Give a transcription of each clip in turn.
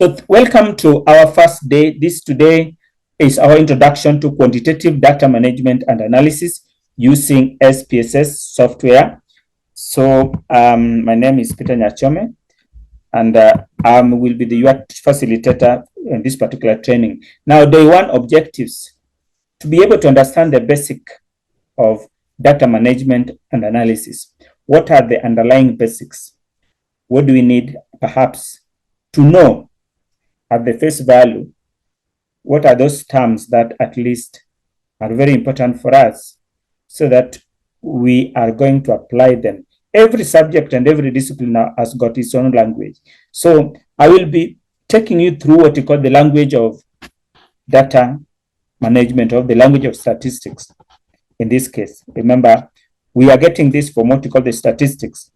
So welcome to our first day. This today is our introduction to quantitative data management and analysis using SPSS software. So my name is Peter Nyachome, and I will be the UAT facilitator in this particular training. Now, day one objectives: to be able to understand the basic of data management and analysis. What are the underlying basics? What do we need perhaps to know at the face value? What are those terms that at least are very important for us so that we are going to apply them? Every subject and every discipline now has got its own language. So I will be taking you through what we call the language of data management, or the language of statistics. In this case, remember, we are getting this from what we call the statistics.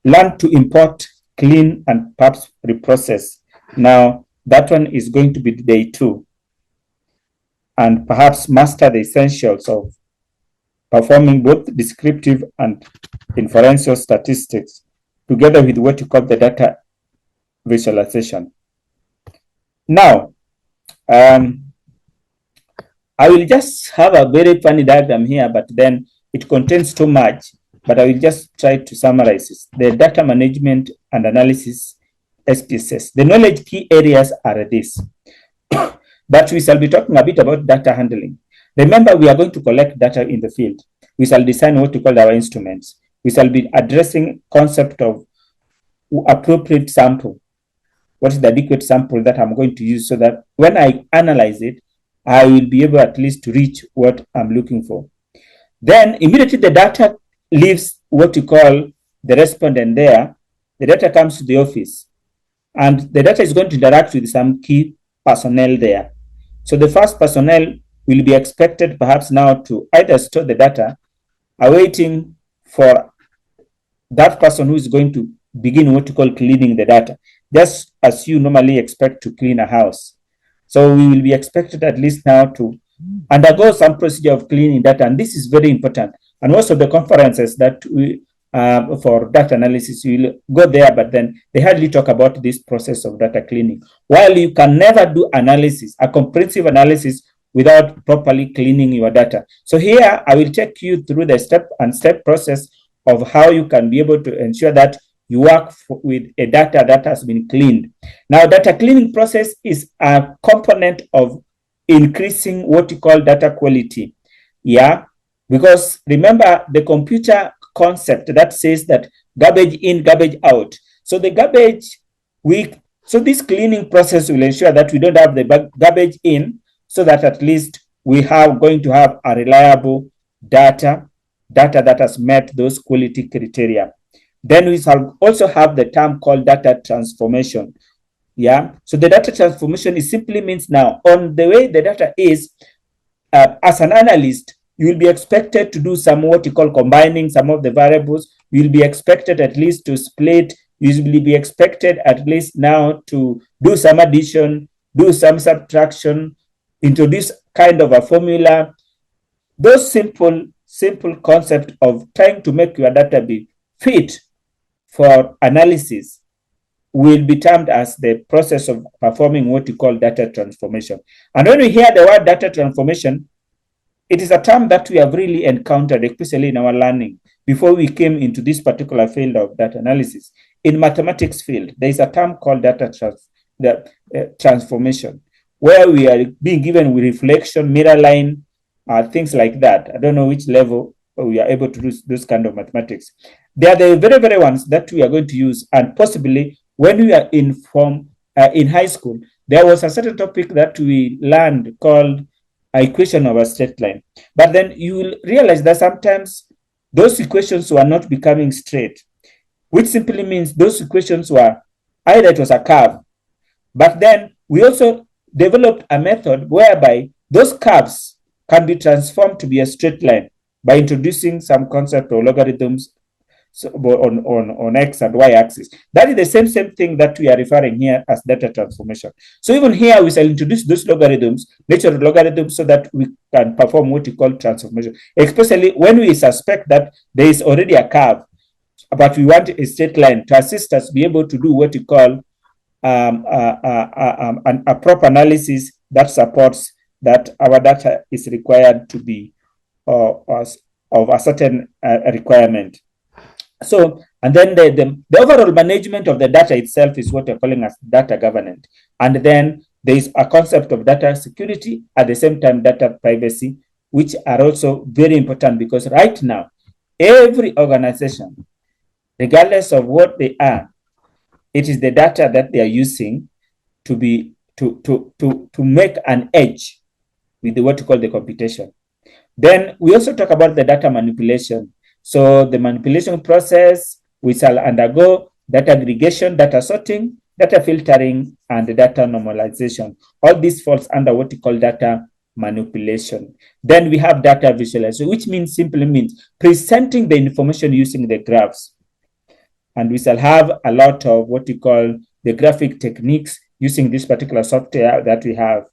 Learn to import, clean, and perhaps reprocess. Now, that one is going to be day 2. And perhaps master the essentials of performing both descriptive and inferential statistics together with what you call the data visualization. Now, I will just have a very funny diagram here, but then it contains too much, but I will just try to summarize this. The data management and analysis, SPSS. The knowledge key areas are this. But we shall be talking a bit about data handling. Remember, we are going to collect data in the field. We shall design what we call our instruments. We shall be addressing concept of appropriate sample. What is the adequate sample that I'm going to use so that when I analyze it, I will be able at least to reach what I'm looking for. Then immediately the data leaves what we call the respondent there. The data comes to the office, and the data is going to interact with some key personnel there. So the first personnel will be expected perhaps now to either store the data, awaiting for that person who is going to begin what we call cleaning the data, just as you normally expect to clean a house. So we will be expected at least now to undergo some procedure of cleaning data, and this is very important. And most of the conferences that we for data analysis, you will go there, but then they hardly talk about this process of data cleaning. While you can never do analysis, a comprehensive analysis, without properly cleaning your data. So here I will take you through the step-and-step process of how you can be able to ensure that you work with a data that has been cleaned. Now, data cleaning process is a component of increasing what you call data quality. Yeah, because remember the computer concept that says that garbage in, garbage out. So the garbage, so this cleaning process will ensure that we don't have the garbage in, so that at least we are going to have a reliable data that has met those quality criteria. Then we shall also have the term called data transformation. Yeah, so the data transformation is simply means now on the way the data is, as an analyst, you will be expected to do some what you call combining some of the variables. You will be expected at least to split. You will be expected at least now to do some addition, do some subtraction, introduce kind of a formula. Those simple concept of trying to make your data be fit for analysis will be termed as the process of performing what you call data transformation. And when we hear the word data transformation, it is a term that we have really encountered, especially in our learning, before we came into this particular field of data analysis. In mathematics field, there is a term called data transformation, where we are being given with reflection, mirror line, things like that. I don't know which level we are able to do those kind of mathematics. They are the very, very ones that we are going to use, and possibly when we are in high school, there was a certain topic that we learned called equation of a straight line. But then you will realize that sometimes those equations were not becoming straight, which simply means those equations were either it was a curve, but then we also developed a method whereby those curves can be transformed to be a straight line by introducing some concept of logarithms on x and y axis. That is the same thing that we are referring here as data transformation. So even here we shall introduce those logarithms, natural logarithms, so that we can perform what we call transformation, especially when we suspect that there is already a curve, but we want a straight line to assist us be able to do what we call a proper analysis that supports that our data is required to be of a certain requirement. So, and then the overall management of the data itself is what we're calling as data governance. And then there is a concept of data security, at the same time data privacy, which are also very important, because right now, every organization, regardless of what they are, it is the data that they are using to make an edge with what we call the computation. Then we also talk about the data manipulation. So the manipulation process, we shall undergo data aggregation, data sorting, data filtering, and data normalization. All this falls under what we call data manipulation. Then we have data visualization, which simply means presenting the information using the graphs. And we shall have a lot of what we call the graphic techniques using this particular software that we have.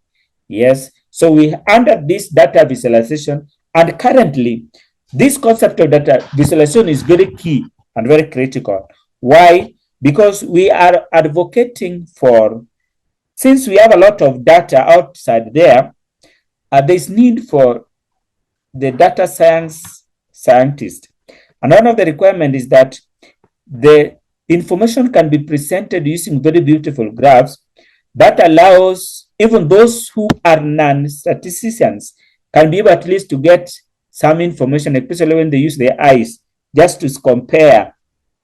Yes. So we under this data visualization, and currently this concept of data visualization is very key and very critical. Why? Because we are advocating for, since we have a lot of data outside there, there's need for the data scientist. And one of the requirements is that the information can be presented using very beautiful graphs that allows even those who are non-statisticians can be able at least to get some information, especially when they use their eyes, just to compare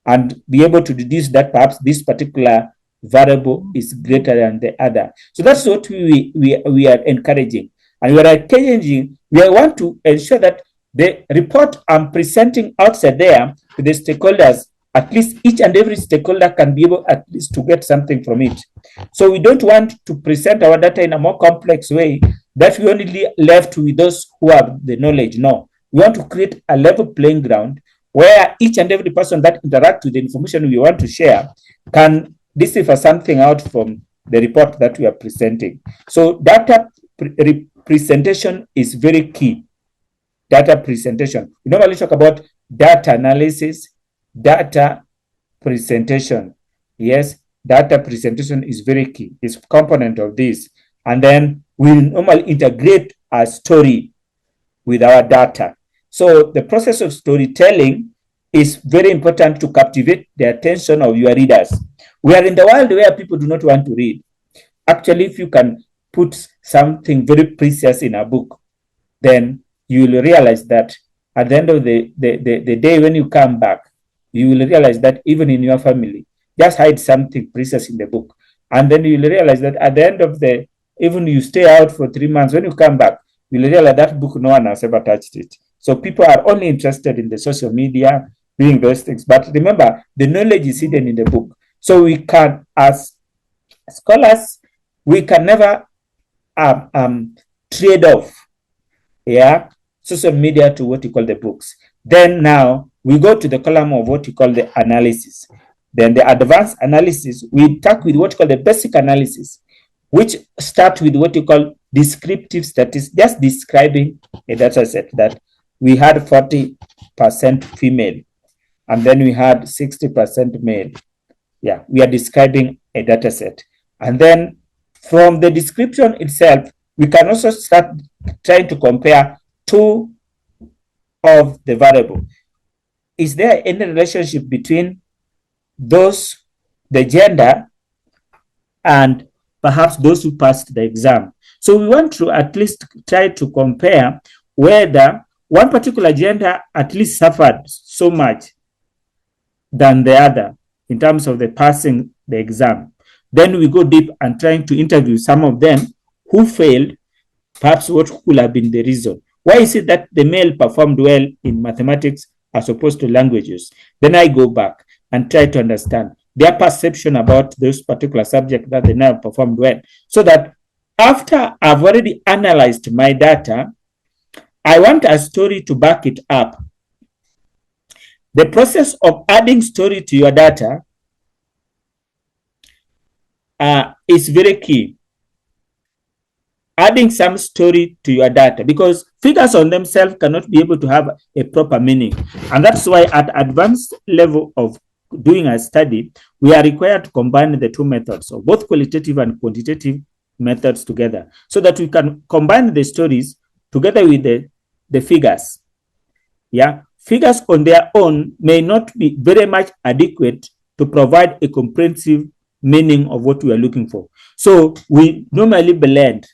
and be able to deduce that perhaps this particular variable is greater than the other. So that's what we are encouraging. And we are encouraging, we want to ensure that the report I'm presenting outside there to the stakeholders, at least each and every stakeholder can be able at least to get something from it. So we don't want to present our data in a more complex way that we only left with those who have the knowledge. No, we want to create a level playing ground where each and every person that interacts with the information we want to share can decipher something out from the report that we are presenting. So data presentation is very key. Data presentation. We normally talk about data analysis, data presentation. Yes, data presentation is very key. It's a component of this. And then we normally integrate a story with our data. So the process of storytelling is very important to captivate the attention of your readers. We are in the world where people do not want to read. Actually, if you can put something very precious in a book, then you will realize that at the end of the day when you come back, you will realize that even in your family, just hide something precious in the book. And then you will realize that at the end of even you stay out for 3 months, when you come back, you will realize that book, no one has ever touched it. So people are only interested in the social media, doing those things. But remember, the knowledge is hidden in the book. So we can, as scholars, we can never trade off, social media to what you call the books. Then now we go to the column of what you call the analysis. Then the advanced analysis, we start with what you call the basic analysis, which start with what you call descriptive statistics, just describing a data set that we had 40% female, and then we had 60% male. Yeah, we are describing a data set. And then from the description itself, we can also start trying to compare two of the variable. Is there any relationship between those, the gender, and perhaps those who passed the exam? So we want to at least try to compare whether one particular gender at least suffered so much than the other in terms of the passing the exam. Then we go deep and trying to interview some of them who failed, perhaps what could have been the reason. Why is it that the male performed well in mathematics as opposed to languages? Then I go back and try to understand their perception about those particular subjects that they now performed well. So that after I've already analyzed my data, I want a story to back it up. The process of adding story to your data is very key. Adding some story to your data, because figures on themselves cannot be able to have a proper meaning. And that's why at advanced level of doing a study, we are required to combine the two methods, so both qualitative and quantitative methods together, so that we can combine the stories together with the figures. Yeah, figures on their own may not be very much adequate to provide a comprehensive meaning of what we are looking for. So we normally blend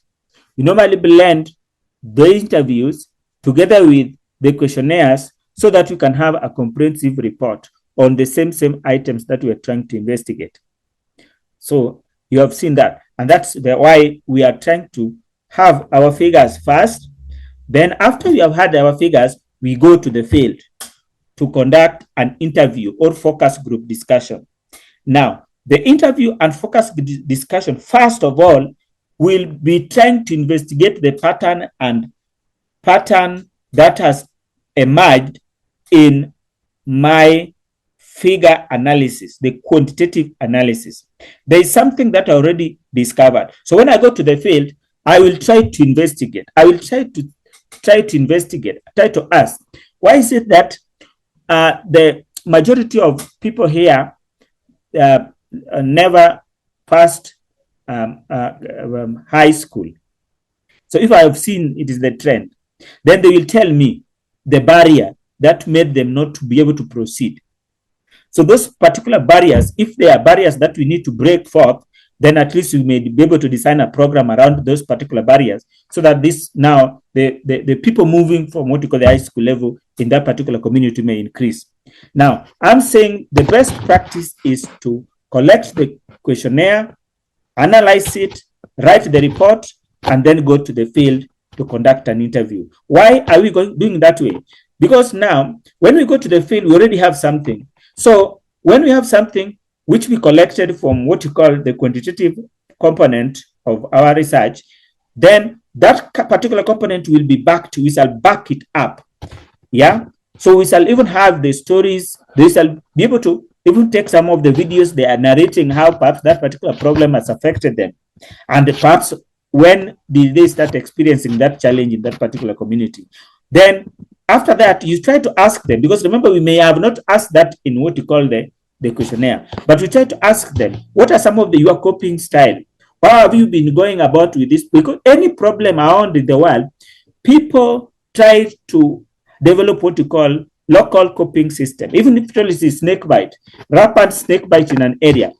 the interviews together with the questionnaires so that we can have a comprehensive report on the same items that we are trying to investigate. So you have seen that, and that's why we are trying to have our figures first. Then after we have had our figures, we go to the field to conduct an interview or focus group discussion. Now, the interview and focus discussion, first of all, will be trying to investigate the pattern that has emerged in my figure analysis, the quantitative analysis. There is something that I already discovered. So when I go to the field, I will try to investigate. I will try to ask, why is it that the majority of people here never passed high school? So if I have seen it is the trend, then they will tell me the barrier that made them not to be able to proceed. So those particular barriers, if they are barriers that we need to break forth, then at least we may be able to design a program around those particular barriers, so that this now the people moving from what we call the high school level in that particular community may increase. Now, I'm saying the best practice is to collect the questionnaire, analyze it, write the report, and then go to the field to conduct an interview. Why are we doing that way? Because now, when we go to the field, we already have something. So when we have something which we collected from what you call the quantitative component of our research, then that particular component will be backed. We shall back it up. Yeah. So we shall even have the stories. They shall be able to even take some of the videos they are narrating how perhaps that particular problem has affected them, and perhaps when did they start experiencing that challenge in that particular community. Then after that, you try to ask them, because remember, we may have not asked that in what you call the questionnaire, but we try to ask them, what are some of your coping style? How have you been going about with this? Because any problem around in the world, people try to develop what you call local coping system. Even if it is snake bite, rapid snake bite in an area,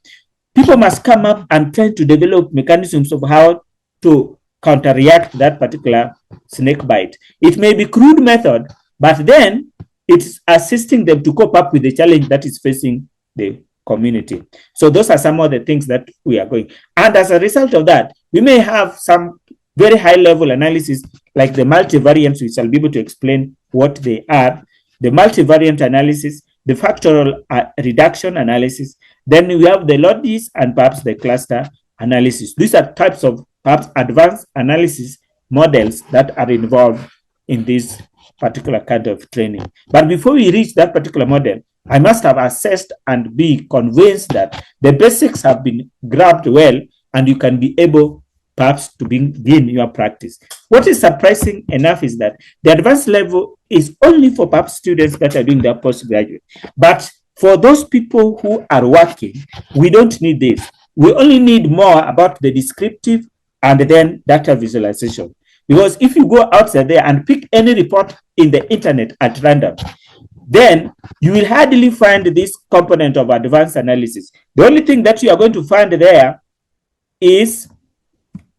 people must come up and try to develop mechanisms of how to counteract that particular snake bite. It may be crude method, but then it's assisting them to cope up with the challenge that is facing the community. So those are some of the things that we are going. And as a result of that, we may have some very high level analysis like the multivariants, which I'll be able to explain what they are, the multivariant analysis, the factorial reduction analysis. Then we have the lodges and perhaps the cluster analysis. These are types of perhaps advanced analysis models that are involved in this particular kind of training. But before we reach that particular model, I must have assessed and be convinced that the basics have been grabbed well, and you can be able perhaps to begin your practice. What is surprising enough is that the advanced level is only for perhaps students that are doing their postgraduate. But for those people who are working, we don't need this. We only need more about the descriptive and then data visualization. Because if you go outside there and pick any report in the internet at random, then you will hardly find this component of advanced analysis. The only thing that you are going to find there is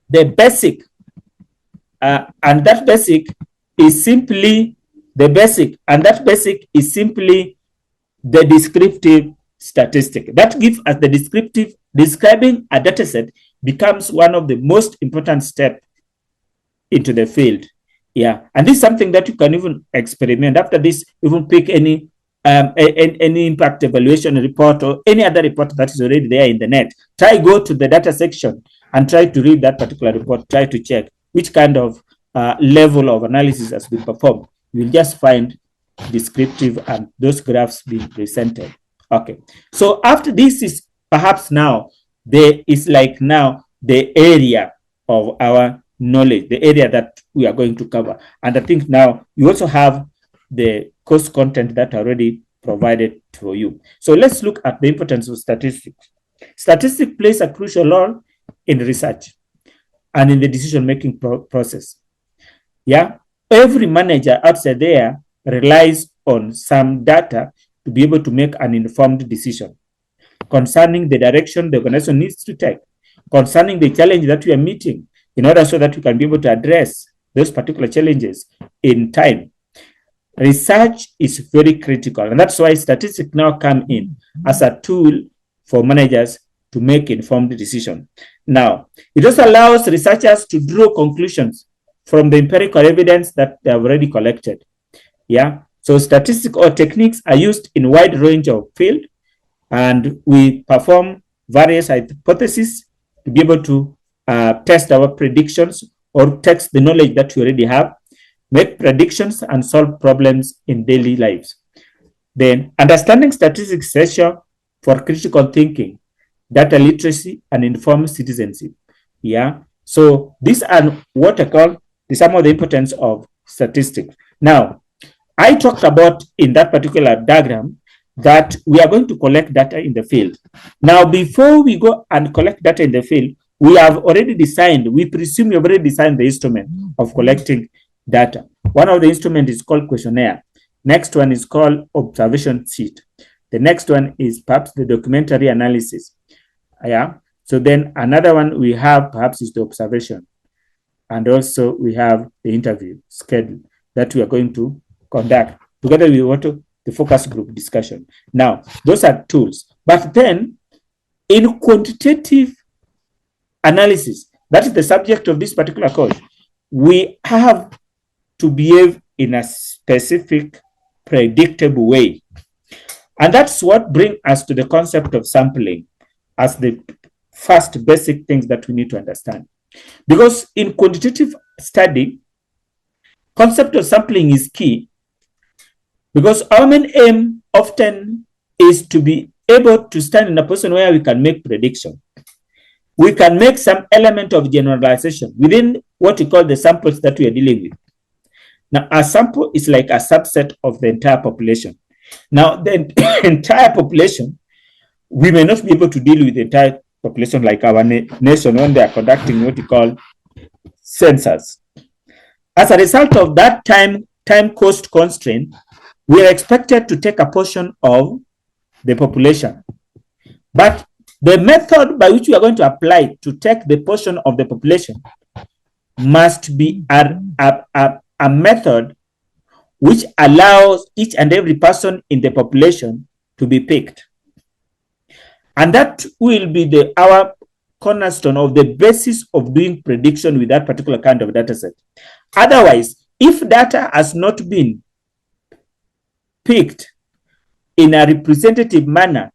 the basic, and that basic is simply the basic, and that basic is simply the descriptive statistic. That gives us the descriptive. Describing a data set becomes one of the most important steps into the field. Yeah, and this is something that you can even experiment. After this, even pick any impact evaluation report or any other report that is already there in the net. Try go to the data section and try to read that particular report. Try to check which kind of level of analysis has been performed. You will just find descriptive and those graphs being presented. Okay, so after this is perhaps now there is like now the area of our knowledge, the area that we are going to cover. And I think now you also have the course content that already provided for you. So let's look at the importance of statistics. Statistics plays a crucial role in research and in the decision-making process. Yeah, every manager outside there relies on some data to be able to make an informed decision concerning the direction the organization needs to take, concerning the challenge that we are meeting, in order so that we can be able to address those particular challenges in time. Research is very critical, and that's why statistics now come in as a tool for managers to make informed decisions. Now, it also allows researchers to draw conclusions from the empirical evidence that they have already collected. Yeah, so statistical techniques are used in a wide range of fields, and we perform various hypotheses to be able to test our predictions or test the knowledge that we already have, make predictions, and solve problems in daily lives. Then, understanding statistics is essential for critical thinking, data literacy, and informed citizenship. Yeah, so these are what I call some of the importance of statistics. Now, I talked about in that particular diagram that we are going to collect data in the field. Now, before we go and collect data in the field, we have already designed, we presume you have already designed the instrument of collecting data. One of the instruments is called questionnaire. Next one is called observation sheet. The next one is perhaps the documentary analysis. Yeah. So then another one we have perhaps is the observation. And also we have the interview schedule that we are going to conduct together with the focus group discussion. Now, those are tools. But then in quantitative analysis, that is the subject of this particular course, we have to behave in a specific, predictable way. And that's what brings us to the concept of sampling as the first basic things that we need to understand. Because in quantitative study, concept of sampling is key, because our main aim often is to be able to stand in a position where we can make prediction. We can make some element of generalization within what we call the samples that we are dealing with. Now, a sample is like a subset of the entire population. Now, the entire population, we may not be able to deal with the entire population like our nation when they are conducting what we call census. As a result of that time cost constraint, we are expected to take a portion of the population. But the method by which we are going to apply to take the portion of the population must be a method which allows each and every person in the population to be picked. And that will be our cornerstone of the basis of doing prediction with that particular kind of data set. Otherwise, if data has not been picked in a representative manner,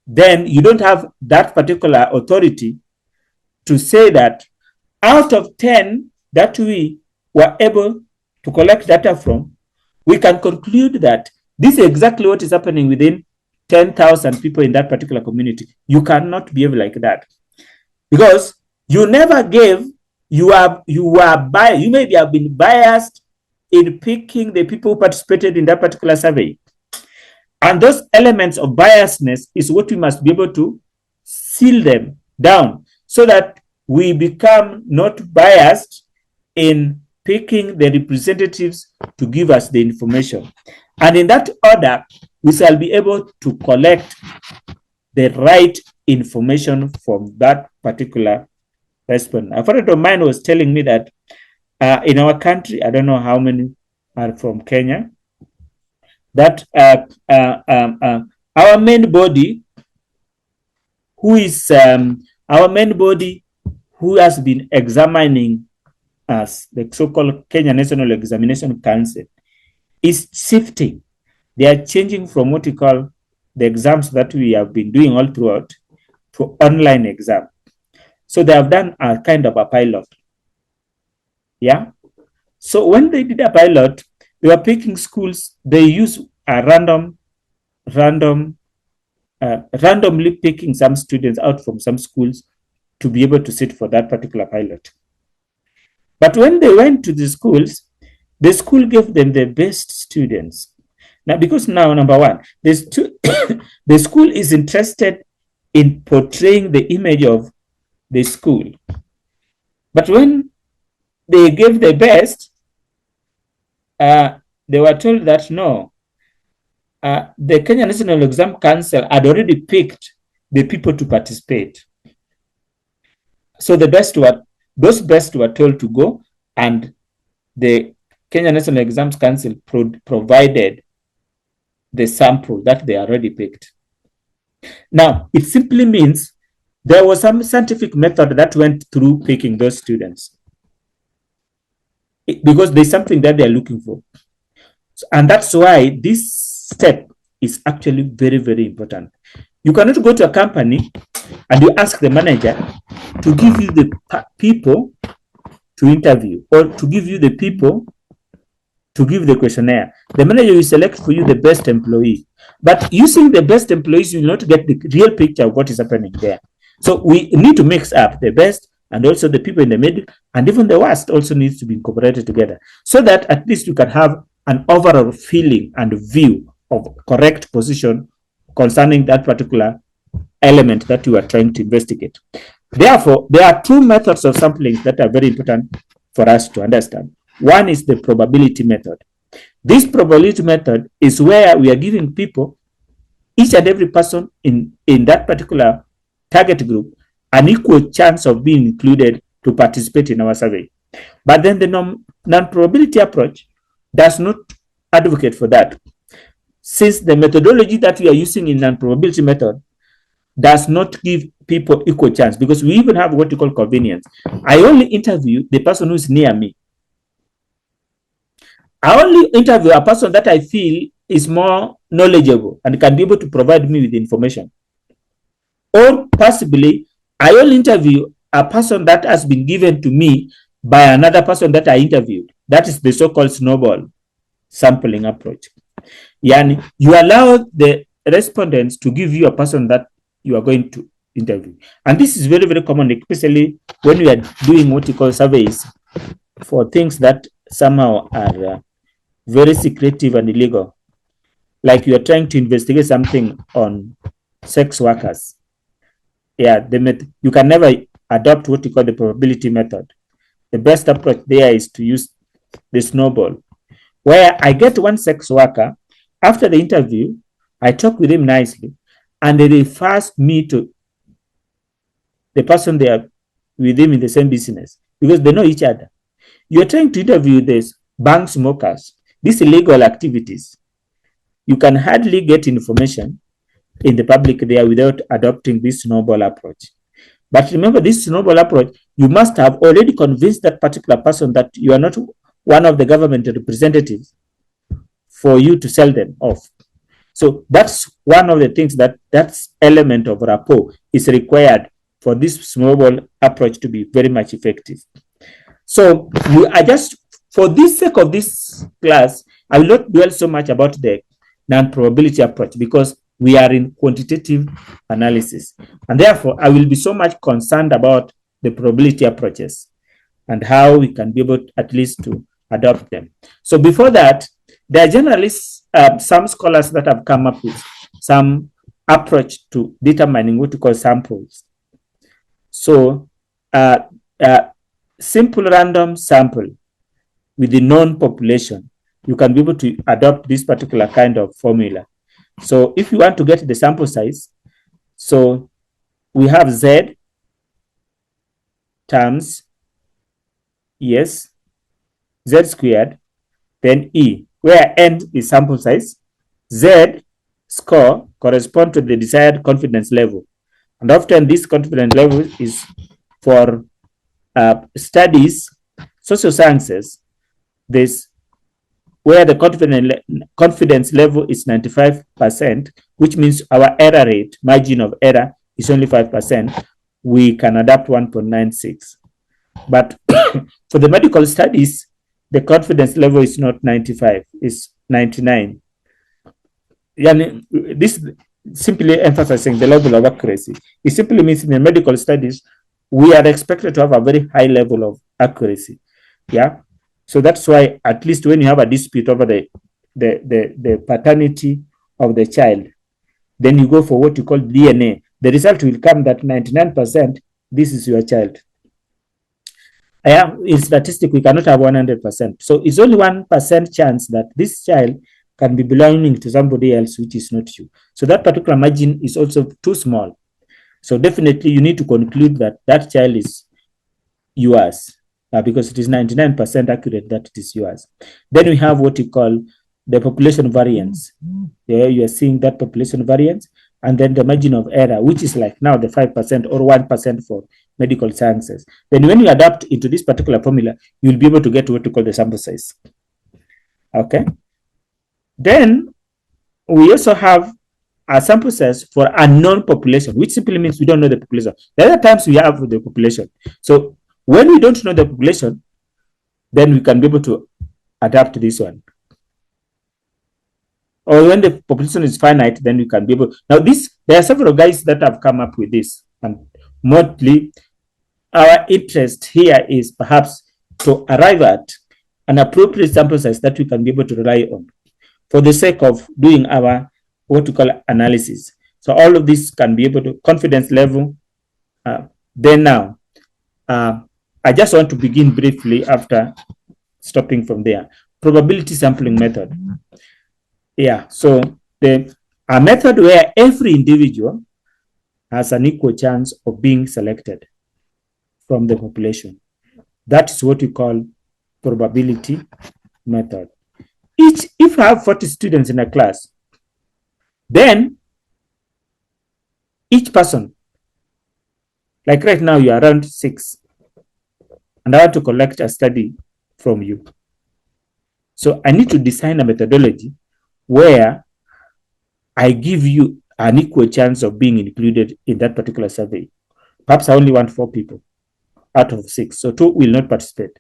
then you don't have that particular authority to say that out of 10 that we were able to collect data from, we can conclude that this is exactly what is happening within 10,000 people in that particular community. You cannot behave like that, because you never gave, you may have been biased in picking the people who participated in that particular survey. And those elements of biasness is what we must be able to seal them down so that we become not biased in picking the representatives to give us the information. And in that order, we shall be able to collect the right information from that particular respondent. A friend of mine was telling me that in our country, I don't know how many are from Kenya, that our main body, who has been examining us, the so-called Kenya National Examination Council, is shifting. They are changing from what we call the exams that we have been doing all throughout to online exam. So they have done a kind of a pilot. Yeah. So when they did a pilot, they were picking schools. They use a randomly picking some students out from some schools to be able to sit for that particular pilot. But when they went to the schools, the school gave them the best students. Now, because now, number one, there's two, the school is interested in portraying the image of the school. But when they gave the best, they were told that no, the Kenya National Exam Council had already picked the people to participate. So the best were, those best were told to go, and the Kenya National Exams Council provided the sample that they already picked. Now, it simply means there was some scientific method that went through picking those students, because there's something that they're looking for. And that's why this step is actually very, very important. You cannot go to a company and you ask the manager to give you the people to interview, or to give you the people to give the questionnaire. The manager will select for you the best employee. But using the best employees, you will not get the real picture of what is happening there. So we need to mix up the best and also the people in the middle, and even the worst also needs to be incorporated together, so that at least you can have an overall feeling and view of correct position concerning that particular element that you are trying to investigate. Therefore, there are two methods of sampling that are very important for us to understand. One is the probability method. This probability method is where we are giving people, each and every person in that particular target group, an equal chance of being included to participate in our survey. But then the non-probability approach does not advocate for that, since the methodology that we are using in non-probability method does not give people equal chance, because we even have what you call convenience. I only interview the person who's near me. I only interview a person that I feel is more knowledgeable and can be able to provide me with information. Or possibly, I only interview a person that has been given to me by another person that I interviewed. That is the so-called snowball sampling approach. Yani, you allow the respondents to give you a person that you are going to interview. And this is very, very common, especially when we are doing what you call surveys for things that somehow are very secretive and illegal. Like you are trying to investigate something on sex workers. Yeah, you can never adopt what you call the probability method. The best approach there is to use the snowball, where I get one sex worker. After the interview, I talk with him nicely, and they refers me to the person they are with him in the same business, because they know each other. You're trying to interview these bank smokers, these illegal activities. You can hardly get information in the public there without adopting this snowball approach. But remember, this snowball approach, you must have already convinced that particular person that you are not one of the government representatives for you to sell them off. So that's one of the things that element of rapport is required for this snowball approach to be very much effective. So we are just, for the sake of this class, I will not dwell so much about the non-probability approach, because we are in quantitative analysis. And therefore, I will be so much concerned about the probability approaches and how we can be able to, at least to adopt them. So before that, there are generally some scholars that have come up with some approach to determining what we call samples. So simple random sample with the known population, you can be able to adopt this particular kind of formula. So if you want to get the sample size, so we have Z times, yes, Z squared, then E, where N is sample size, Z score corresponds to the desired confidence level. And often this confidence level is for studies, social sciences, this where the confidence level is 95%, which means our error rate, margin of error, is only 5%, we can adapt 1.96. But for the medical studies, the confidence level is not 95, it's 99. And this simply emphasizing the level of accuracy. It simply means in the medical studies, we are expected to have a very high level of accuracy. Yeah. So that's why, at least when you have a dispute over the the paternity of the child. Then you go for what you call DNA. The result will come that 99%, this is your child. In statistics, we cannot have 100%. So it's only 1% chance that this child can be belonging to somebody else, which is not you. So that particular margin is also too small. So definitely you need to conclude that that child is yours, because it is 99% accurate that it is yours. Then we have what you call the population variance. There you are seeing that population variance, and then the margin of error, which is like now the 5% or 1% for medical sciences. Then when you adapt into this particular formula, you'll be able to get what you call the sample size. Okay. Then we also have a sample size for unknown population, which simply means we don't know the population. The other times we have the population. So when we don't know the population, then we can be able to adapt this one. Or when the population is finite, then we can be able. Now, there are several guys that have come up with this, and mostly our interest here is perhaps to arrive at an appropriate sample size that we can be able to rely on for the sake of doing our what we call analysis. So all of this can be able to confidence level. Then now, I just want to begin briefly after stopping from there. Probability sampling method. Yeah, so a method where every individual has an equal chance of being selected from the population. That is what we call probability method. If I have 40 students in a class, then each person, like right now, you are around 6, and I want to collect a study from you. So I need to design a methodology where I give you an equal chance of being included in that particular survey. Perhaps I only want 4 people out of 6, so 2 will not participate.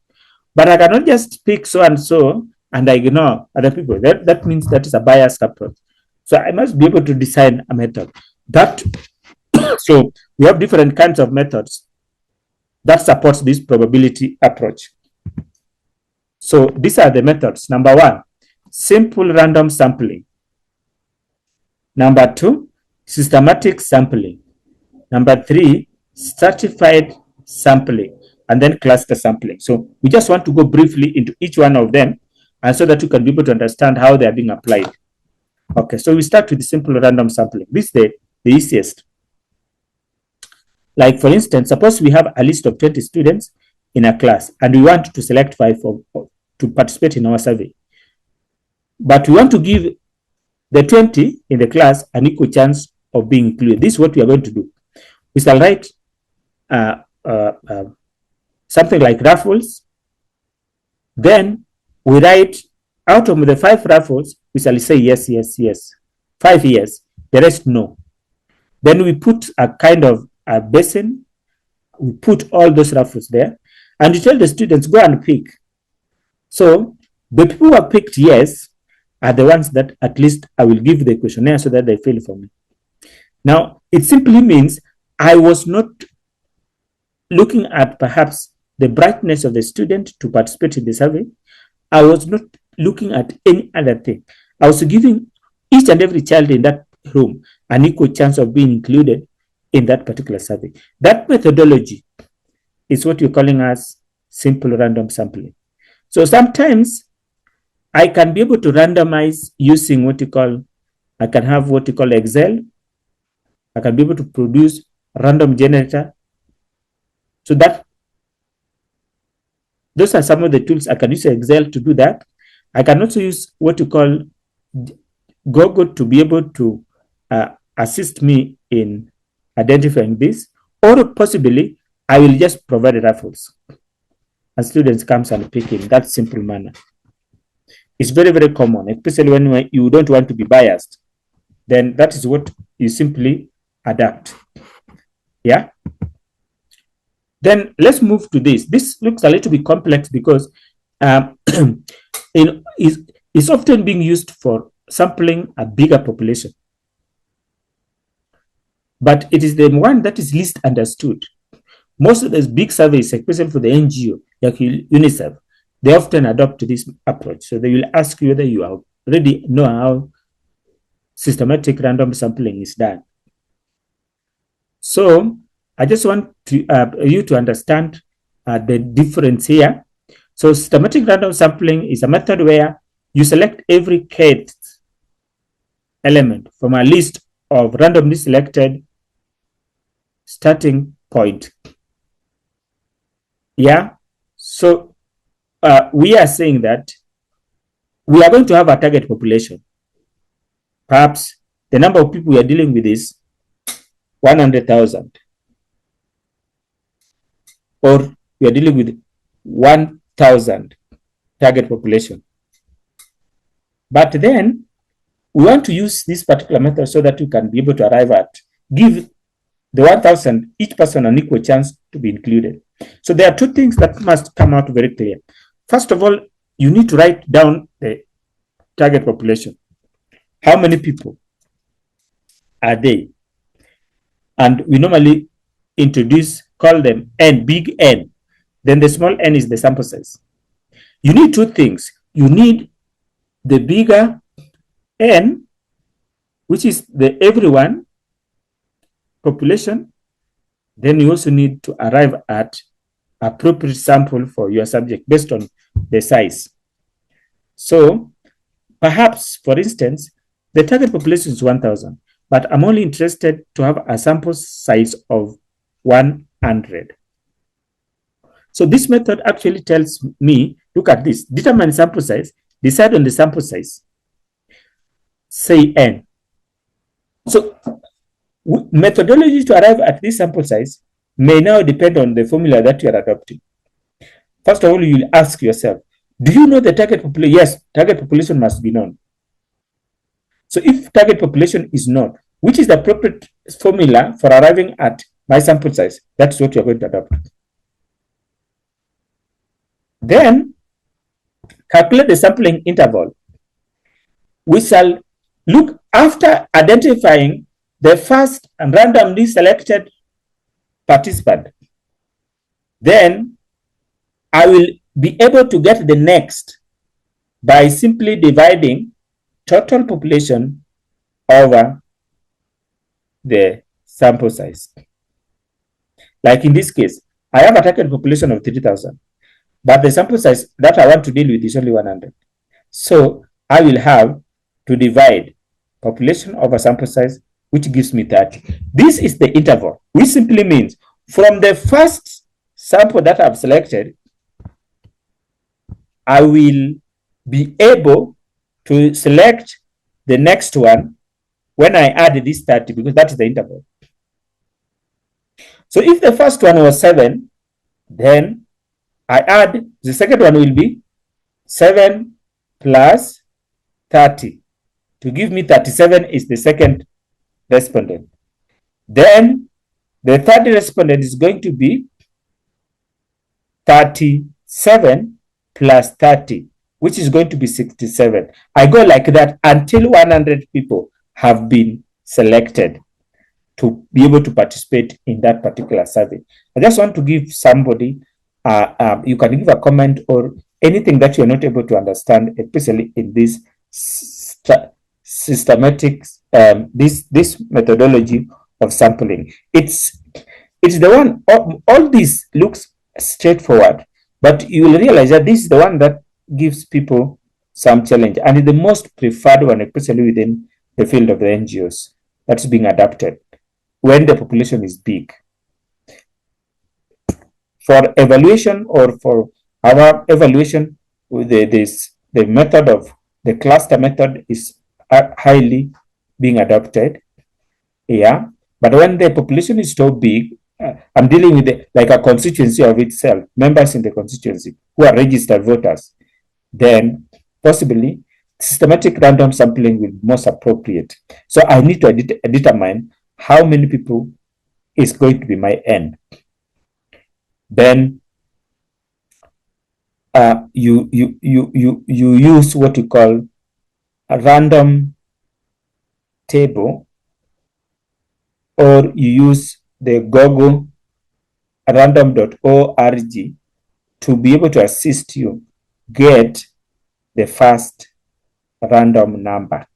But I cannot just pick so and so and I ignore other people. That means that is a biased approach. So I must be able to design a method. So we have different kinds of methods that supports this probability approach. So these are the methods. Number 1, simple random sampling. Number 2, systematic sampling. Number 3, stratified sampling, and then cluster sampling. So we just want to go briefly into each one of them, and so that you can be able to understand how they are being applied. Okay, so we start with the simple random sampling. This is the easiest. Like for instance, suppose we have a list of 20 students in a class, and we want to select 5 to participate in our survey. But we want to give the 20 in the class an equal chance of being included. This is what we are going to do. We shall write something like raffles. Then we write out of the 5 raffles, we shall say yes, yes, yes. 5 yes, the rest no. Then we put a kind of a basin. We put all those raffles there, and you tell the students, go and pick. So the people who have picked yes are the ones that at least I will give the questionnaire so that they fill for me. Now, it simply means I was not looking at perhaps the brightness of the student to participate in the survey. I was not looking at any other thing. I was giving each and every child in that room an equal chance of being included in that particular survey. That methodology is what you're calling as simple random sampling. So sometimes I can be able to randomize using what you call, I can have what you call Excel. I can be able to produce random generator. So that those are some of the tools. I can use Excel to do that. I can also use what you call Google to be able to assist me in identifying this, or possibly I will just provide raffles and students comes and pick in that simple manner. It's very, very common, especially when you don't want to be biased. Then that is what you simply adapt. Yeah. Then let's move to this. This looks a little bit complex because it's often being used for sampling a bigger population. But it is the one that is least understood. Most of those big surveys, especially for the NGO, like UNICEF, they often adopt this approach. So they will ask you whether you are already know how systematic random sampling is done. So I just want you to understand the difference here. So systematic random sampling is a method where you select every kth element from a list of randomly selected starting point. Yeah. So we are saying that we are going to have a target population. Perhaps the number of people we are dealing with is 100,000, or we are dealing with 1,000 target population. But then we want to use this particular method so that we can be able to arrive at, give the 1,000, each person an equal chance to be included. So there are two things that must come out very clear. First of all, you need to write down the target population. How many people are they? And we normally call them N, big N. Then the small n is the sample size. You need two things. You need the bigger N, which is the everyone population. Then you also need to arrive at appropriate sample for your subject based on the size. So perhaps, for instance, the target population is 1,000, but I'm only interested to have a sample size of 100. So this method actually tells me, look at this, determine sample size, decide on the sample size, say n. So methodology to arrive at this sample size may now depend on the formula that you are adopting. First of all, you'll ask yourself, do you know the target population? Yes, target population must be known. So if target population is known, which is the appropriate formula for arriving at my sample size? That's what you're going to adopt. Then calculate the sampling interval. We shall look after identifying the first and randomly selected participant. Then I will be able to get the next by simply dividing total population over the sample size. Like in this case, I have a target population of 3,000, but the sample size that I want to deal with is only 100. So I will have to divide population over sample size, which gives me 30. This is the interval, which simply means from the first sample that I've selected, I will be able to select the next one when I add this 30, because that is the interval. So if the first one was 7, then I add, the second one will be 7 plus 30 to give me 37 is the second respondent. Then the third respondent is going to be 37 plus 30, which is going to be 67. I go like that until 100 people have been selected to be able to participate in that particular survey. I just want to give somebody, you can give a comment or anything that you're not able to understand, especially in this systematic, this methodology of sampling. It's the one, all this looks straightforward, but you will realize that this is the one that gives people some challenge, and is the most preferred one, especially within the field of the NGOs, that's being adapted when the population is big. For evaluation, or for our evaluation, the method of the cluster method is highly being adopted. Yeah, but when the population is so big, I'm dealing with like a constituency of itself, members in the constituency who are registered voters, then possibly systematic random sampling will be most appropriate. So I need to determine how many people is going to be my N. Then you use what you call a random table, or you use the Google random.org to be able to assist you get the first random number.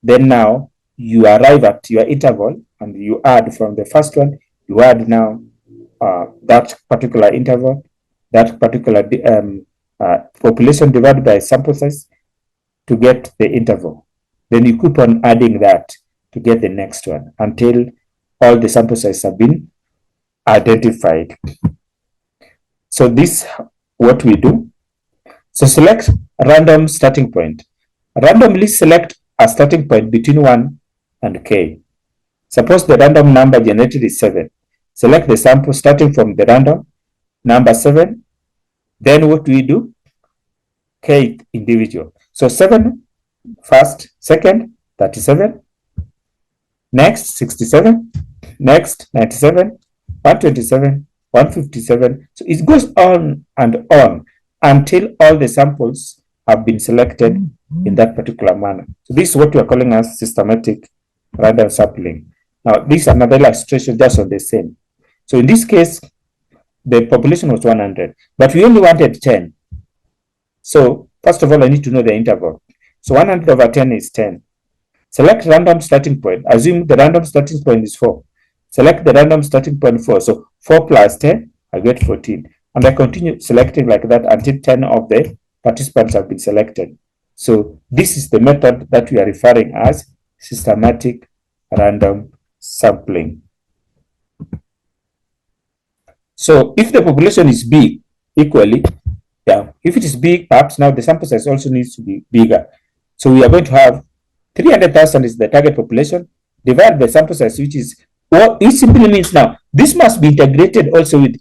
Then now you arrive at your interval and you add from the first one, you add now that particular interval, that particular population divided by sample size to get the interval. Then you keep on adding that to get the next one until all the sample sizes have been identified. So this what we do. So select random starting point. Randomly select a starting point between 1 and k. Suppose the random number generated is 7. Select the sample starting from the random number 7. Then what do we do? K individual. So 7 first, second, 37. Next, 67. Next, 97, 127, 157. So it goes on and on until all the samples have been selected in that particular manner. So this is what we are calling as systematic random sampling. Now, this is another illustration just on the same. So in this case, the population was 100, but we only wanted 10. So first of all, I need to know the interval. So 100 over 10 is 10. Select random starting point. Assume the random starting point is 4. Select the random starting point 4. So 4 plus 10, I get 14. And I continue selecting like that until 10 of the participants have been selected. So this is the method that we are referring as systematic random sampling. So if the population is big, equally, if it is big, perhaps now the sample size also needs to be bigger. So we are going to have 300,000 is the target population, divide the sample size, which is, well, it simply means now, this must be integrated also with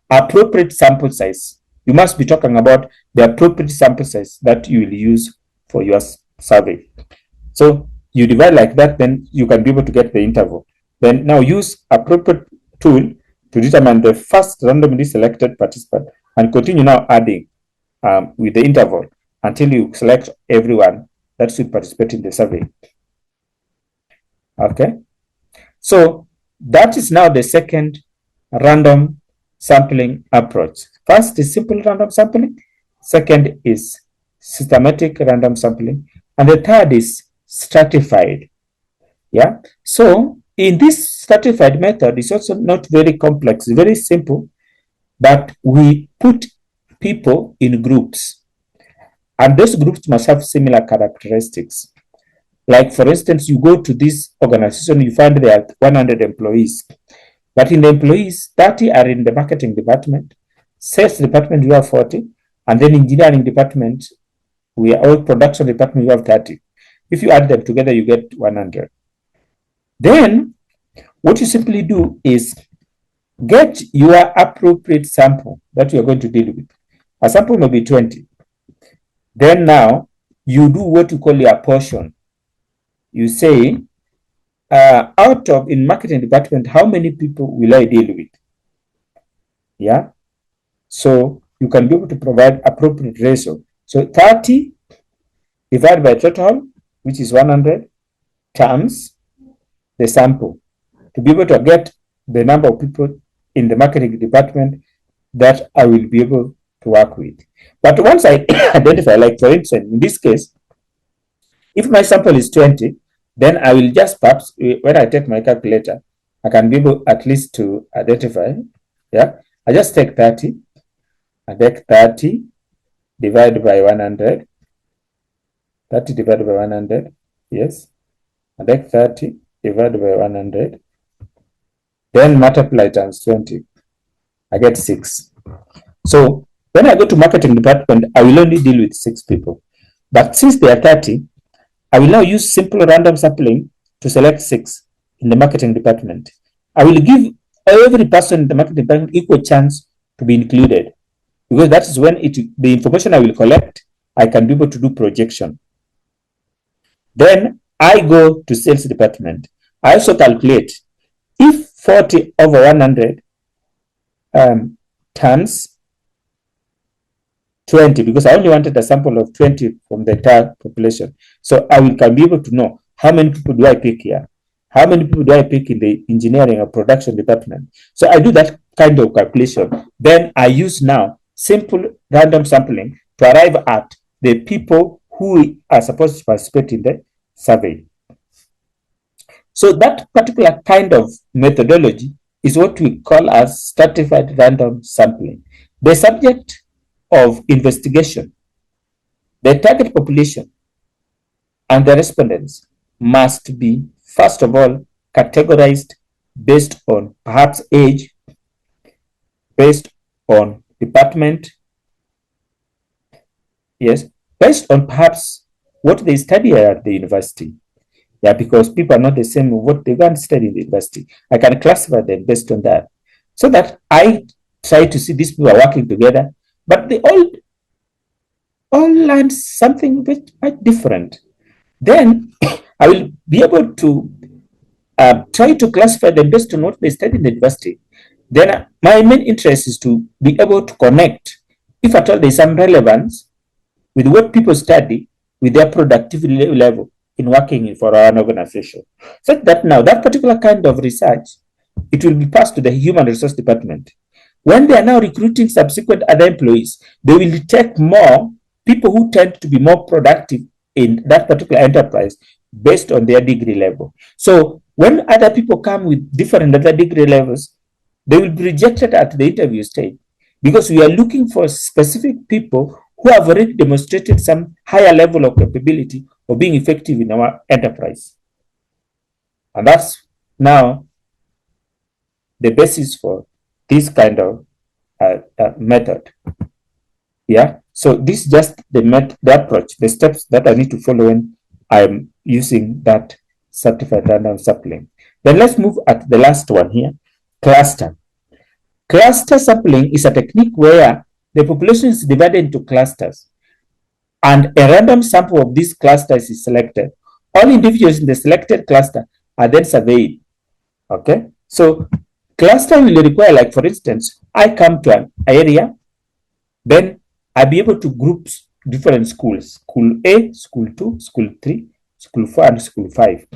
appropriate sample size. You must be talking about the appropriate sample size that you will use for your survey. So you divide like that, then you can be able to get the interval. Then now use appropriate tool to determine the first randomly selected participant and continue now adding with the interval until you select everyone that should participate in the survey. Okay. So that is now the second random sampling approach. First is simple random sampling. Second is systematic random sampling. And the third is stratified. Yeah. So in this stratified method, it's also not very complex, very simple, but we put people in groups. And those groups must have similar characteristics. Like, for instance, you go to this organization, you find there are 100 employees. But in the employees, 30 are in the marketing department, sales department, you have 40, and then engineering department, we are all production department, you have 30. If you add them together, you get 100. Then, what you simply do is get your appropriate sample that you are going to deal with. A sample may be 20. Then now, you do what you call your portion. You say, out of, in marketing department, how many people will I deal with? Yeah. So you can be able to provide appropriate ratio. So 30 divided by total, which is 100, times the sample, to be able to get the number of people in the marketing department that I will be able to work with. But once I identify, like for instance, in this case, if my sample is 20, then I will just perhaps, when I take my calculator, I can be able at least to identify. Yeah, I just take 30. I take 30 divided by 100. 30 divided by 100. Yes. I take 30 divided by 100. Then multiply times 20. I get 6. So when I go to marketing department, I will only deal with 6 people. But since they are 30, I will now use simple random sampling to select 6 in the marketing department. I will give every person in the marketing department equal chance to be included, because that is when the information I will collect, I can be able to do projection. Then I go to sales department. I also calculate if 40 over 100 times 20, because I only wanted a sample of 20 from the entire population. So I can be able to know how many people do I pick here? How many people do I pick in the engineering or production department? So I do that kind of calculation. Then I use now simple random sampling to arrive at the people who are supposed to participate in the survey. So that particular kind of methodology is what we call as stratified random sampling. The subject of investigation, the target population, and the respondents must be, first of all, categorized based on perhaps age, based on department, yes, based on perhaps what they study at the university. Yeah, because people are not the same what they go and study in the university. I can classify them based on that. So that I try to see these people are working together, but they all learn something quite different. Then I will be able to try to classify them based on what they study in the university. Then my main interest is to be able to connect, if at all there's some relevance with what people study with their productivity level in working for an organization. Such that now that particular kind of research, it will be passed to the human resource department. When they are now recruiting subsequent other employees, they will take more people who tend to be more productive in that particular enterprise based on their degree level. So when other people come with different other degree levels, they will be rejected at the interview stage because we are looking for specific people who have already demonstrated some higher level of capability of being effective in our enterprise. And that's now the basis for this kind of method. Yeah. So this is just the approach, the steps that I need to follow when I'm using that certified random sampling. Then let's move at the last one here, cluster. Cluster sampling is a technique where the population is divided into clusters and a random sample of these clusters is selected. All individuals in the selected cluster are then surveyed. Okay. So cluster will require, like for instance, I come to an area, then I'll be able to group different schools, school A, school 2, school 3, school 4, and school 5.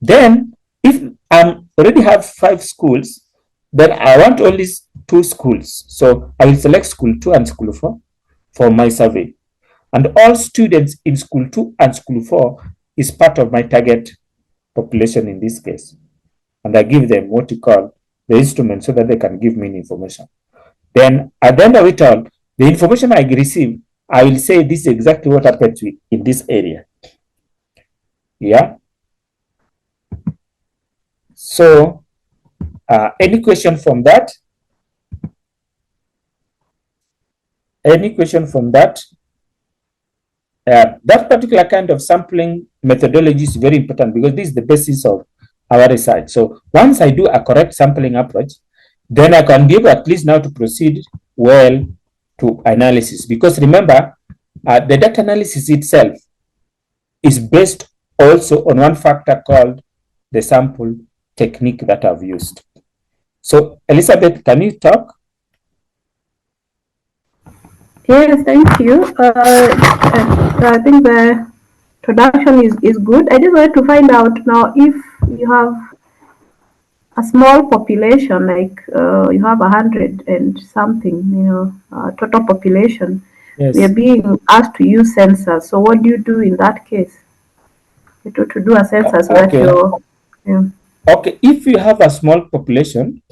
Then if I already have 5 schools, then I want only 2 schools. So I will select school 2 and school 4 for my survey. And all students in school 2 and school 4 is part of my target population in this case. And I give them what you call the instrument so that they can give me information. Then at the end of it all, the information I receive, I will say this is exactly what happened in this area. Yeah. So any question from that? Any question from that? That particular kind of sampling methodology is very important because this is the basis of our research. So once I do a correct sampling approach, then I can be able at least now to proceed well to analysis. Because remember, the data analysis itself is based also on one factor called the sample technique that I've used. So Elizabeth, can you talk? Yes, thank you. I think the introduction is good. I just wanted to find out now if you have a small population, like you have 100 and something, total population. Yes. We are being asked to use sensors. So what do you do in that case? To do a sensor so that you're... Yeah. Okay, if you have a small population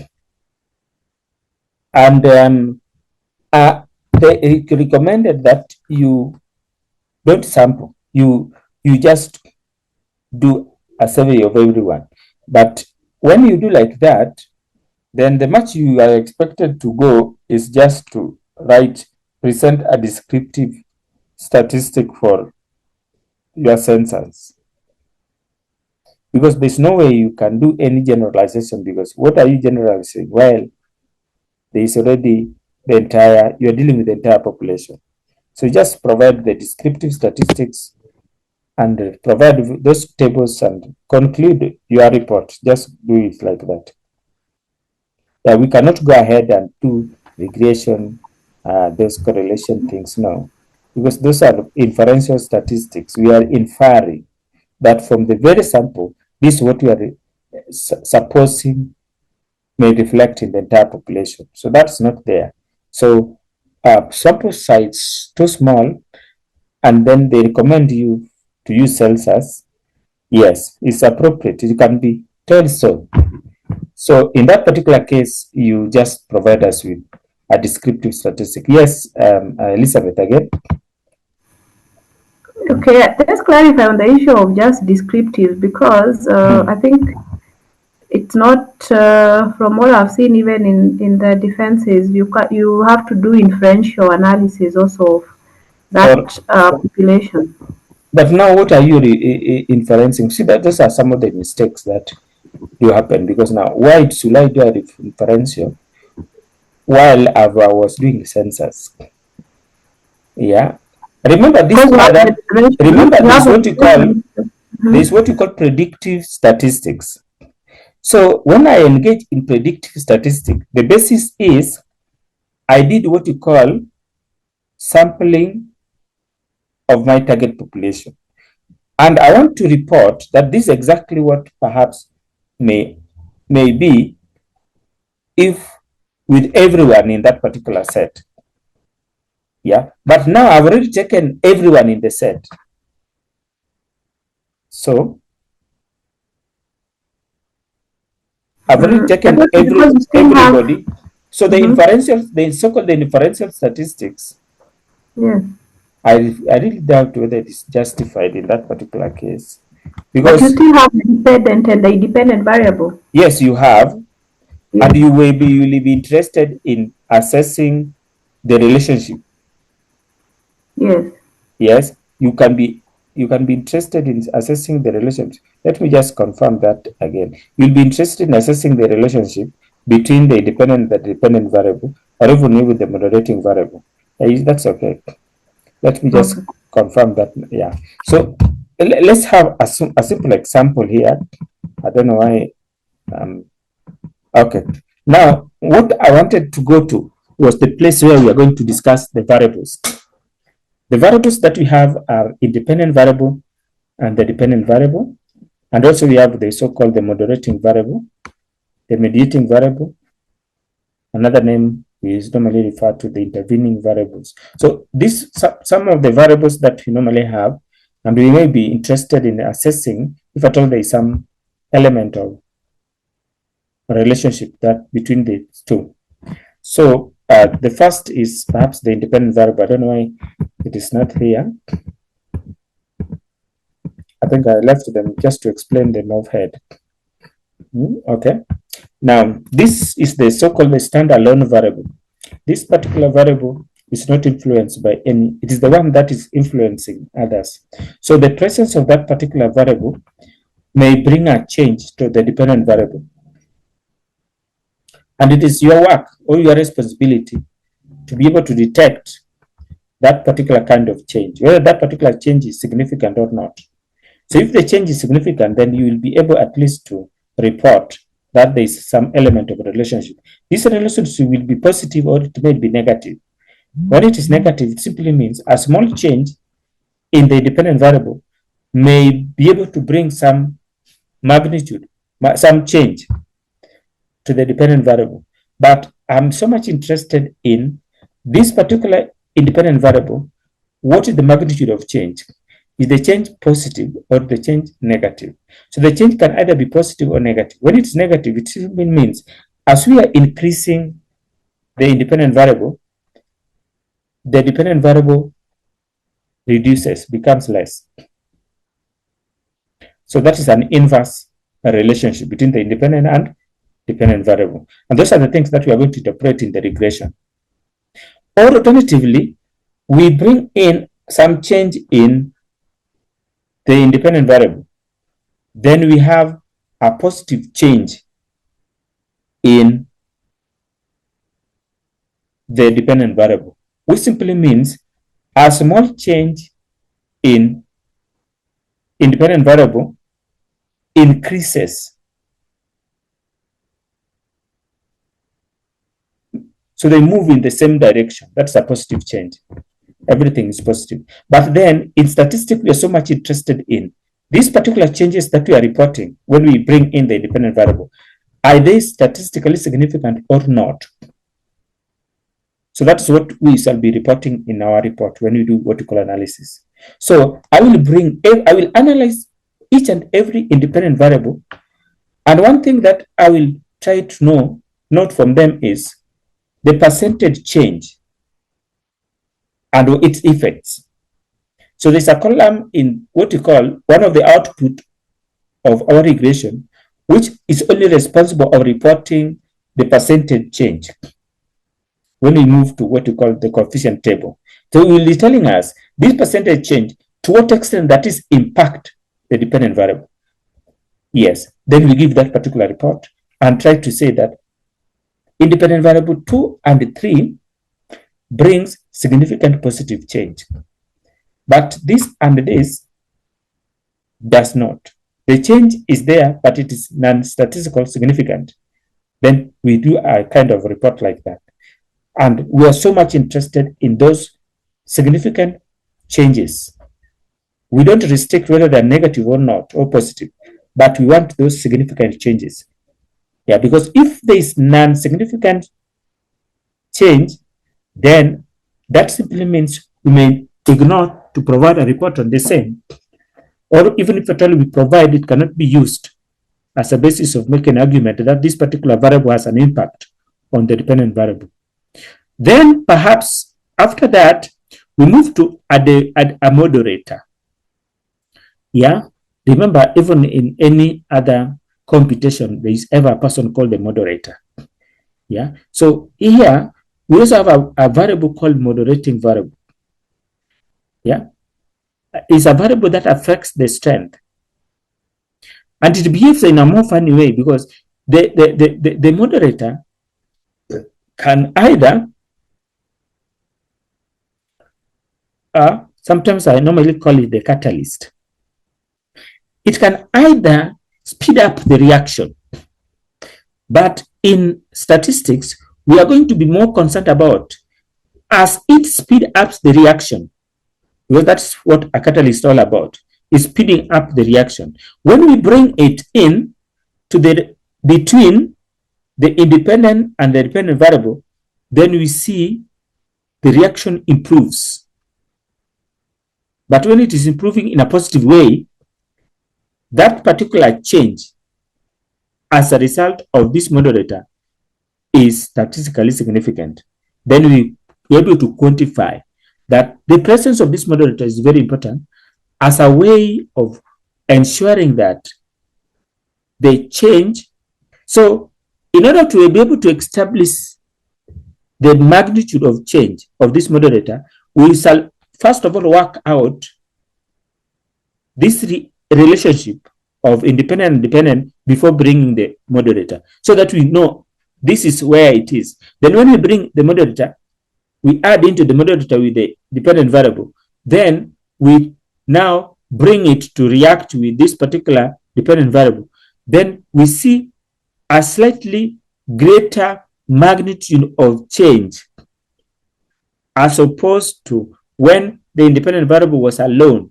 and they recommended that you don't sample, you just do a survey of everyone. But when you do like that, then the much you are expected to go is just to present a descriptive statistic for your sensors. Because there's no way you can do any generalization, because what are you generalizing? Well, there is already you're dealing with the entire population. So just provide the descriptive statistics and provide those tables and conclude your report. Just do it like that. Yeah, we cannot go ahead and do regression, those correlation things, no, because those are inferential statistics. We are inferring that from the very sample, this is what we are supposing may reflect in the entire population. So that's not there. So sample size too small, and then they recommend you to use Celsius, yes, it's appropriate. It can be told so. So in that particular case, you just provide us with a descriptive statistic. Yes, Elizabeth again. Okay, let's clarify on the issue of just descriptive, because I think it's not, from what I've seen, even in the defenses, you have to do inferential analysis also of that population. But now, what are you inferencing? See, that those are some of the mistakes that do happen, because now, why should I do a inferential while I was doing census? Yeah. Remember this. Remember this. What you call this. What you call predictive statistics. So when I engage in predictive statistics, the basis is I did what you call sampling of my target population. And I want to report that this is exactly what perhaps may be if with everyone in that particular set. Yeah. But now I've already taken everyone in the set. So I've already taken everybody. So the inferential, the so-called inferential statistics, yes, I really doubt whether it is justified in that particular case. Because but you still have the dependent and the independent variable. Yes, you have. Yes. And you will be interested in assessing the relationship. Yes. Yes, you can be interested in assessing the relationship. Let me just confirm that again. You'll be interested in assessing the relationship between the independent and the dependent variable, or even with the moderating variable. That's okay. Let me just confirm that. Yeah. So let's have a simple example here. I don't know why. Okay. Now, what I wanted to go to was the place where we are going to discuss the variables. The variables that we have are independent variable and the dependent variable. And also we have the so-called the moderating variable, the mediating variable. Another name is normally referred to the intervening variables. So these some of the variables that we normally have, and we may be interested in assessing if at all there is some element of a relationship that between the two. So the first is perhaps the independent variable. I don't know why it is not here. I think I left them just to explain them offhand. Okay. Now, this is the so-called standalone variable. This particular variable is not influenced by any, it is the one that is influencing others. So the presence of that particular variable may bring a change to the dependent variable. And it is your work or your responsibility to be able to detect that particular kind of change, whether that particular change is significant or not. So if the change is significant, then you will be able at least to report that there is some element of a relationship. This relationship will be positive or it may be negative. When it is negative, it simply means a small change in the dependent variable may be able to bring some magnitude, some change to the dependent variable. But I'm so much interested in this particular independent variable. What is the magnitude of change? Is the change positive or the change negative? So the change can either be positive or negative. When it's negative, it simply means as we are increasing the independent variable, the dependent variable reduces, becomes less. So that is an inverse relationship between the independent and dependent variable. And those are the things that we are going to interpret in the regression. Or alternatively, we bring in some change in the independent variable. Then we have a positive change in the dependent variable, which simply means a small change in independent variable increases. So they move in the same direction. That's a positive change. Everything is positive. But then in statistics, we are so much interested in these particular changes that we are reporting when we bring in the independent variable. Are they statistically significant or not? So that's what we shall be reporting in our report when we do what we call analysis. So I will analyze each and every independent variable. And one thing that I will try to note from them is the percentage change and its effects. So there's a column in what you call one of the output of our regression, which is only responsible for reporting the percentage change when we move to what we call the coefficient table. So we will be telling us this percentage change, to what extent that is impact the dependent variable. Yes, then we give that particular report and try to say that independent variable 2 and 3 brings significant positive change. But this and this does not. The change is there, but it is non-statistical significant. Then we do a kind of report like that. And we are so much interested in those significant changes. We don't restrict whether they're negative or not, or positive, but we want those significant changes. Yeah, because if there is non-significant change, then that simply means we may ignore to provide a report on the same. Or even if at all we provide, it cannot be used as a basis of making an argument that this particular variable has an impact on the dependent variable. Then perhaps after that, we move to add a moderator. Yeah, remember, even in any other computation, there is ever a person called a moderator. Yeah, so here we also have a variable called moderating variable. Yeah, it's a variable that affects the strength, and it behaves in a more funny way because the moderator can either sometimes I normally call it the catalyst. It can either speed up the reaction, but in statistics, we are going to be more concerned about as it speed up the reaction, because that's what a catalyst is all about, is speeding up the reaction. When we bring it in to the between the independent and the dependent variable, then we see the reaction improves. But when it is improving in a positive way, that particular change as a result of this moderator is statistically significant. Then we are able to quantify that the presence of this moderator is very important as a way of ensuring that they change. So in order to be able to establish the magnitude of change of this moderator, we shall first of all work out this relationship of independent and dependent before bringing the moderator, so that we know this is where it is. Then when we bring the moderator, we add into the moderator with the dependent variable. Then we now bring it to react with this particular dependent variable. Then we see a slightly greater magnitude of change as opposed to when the independent variable was alone.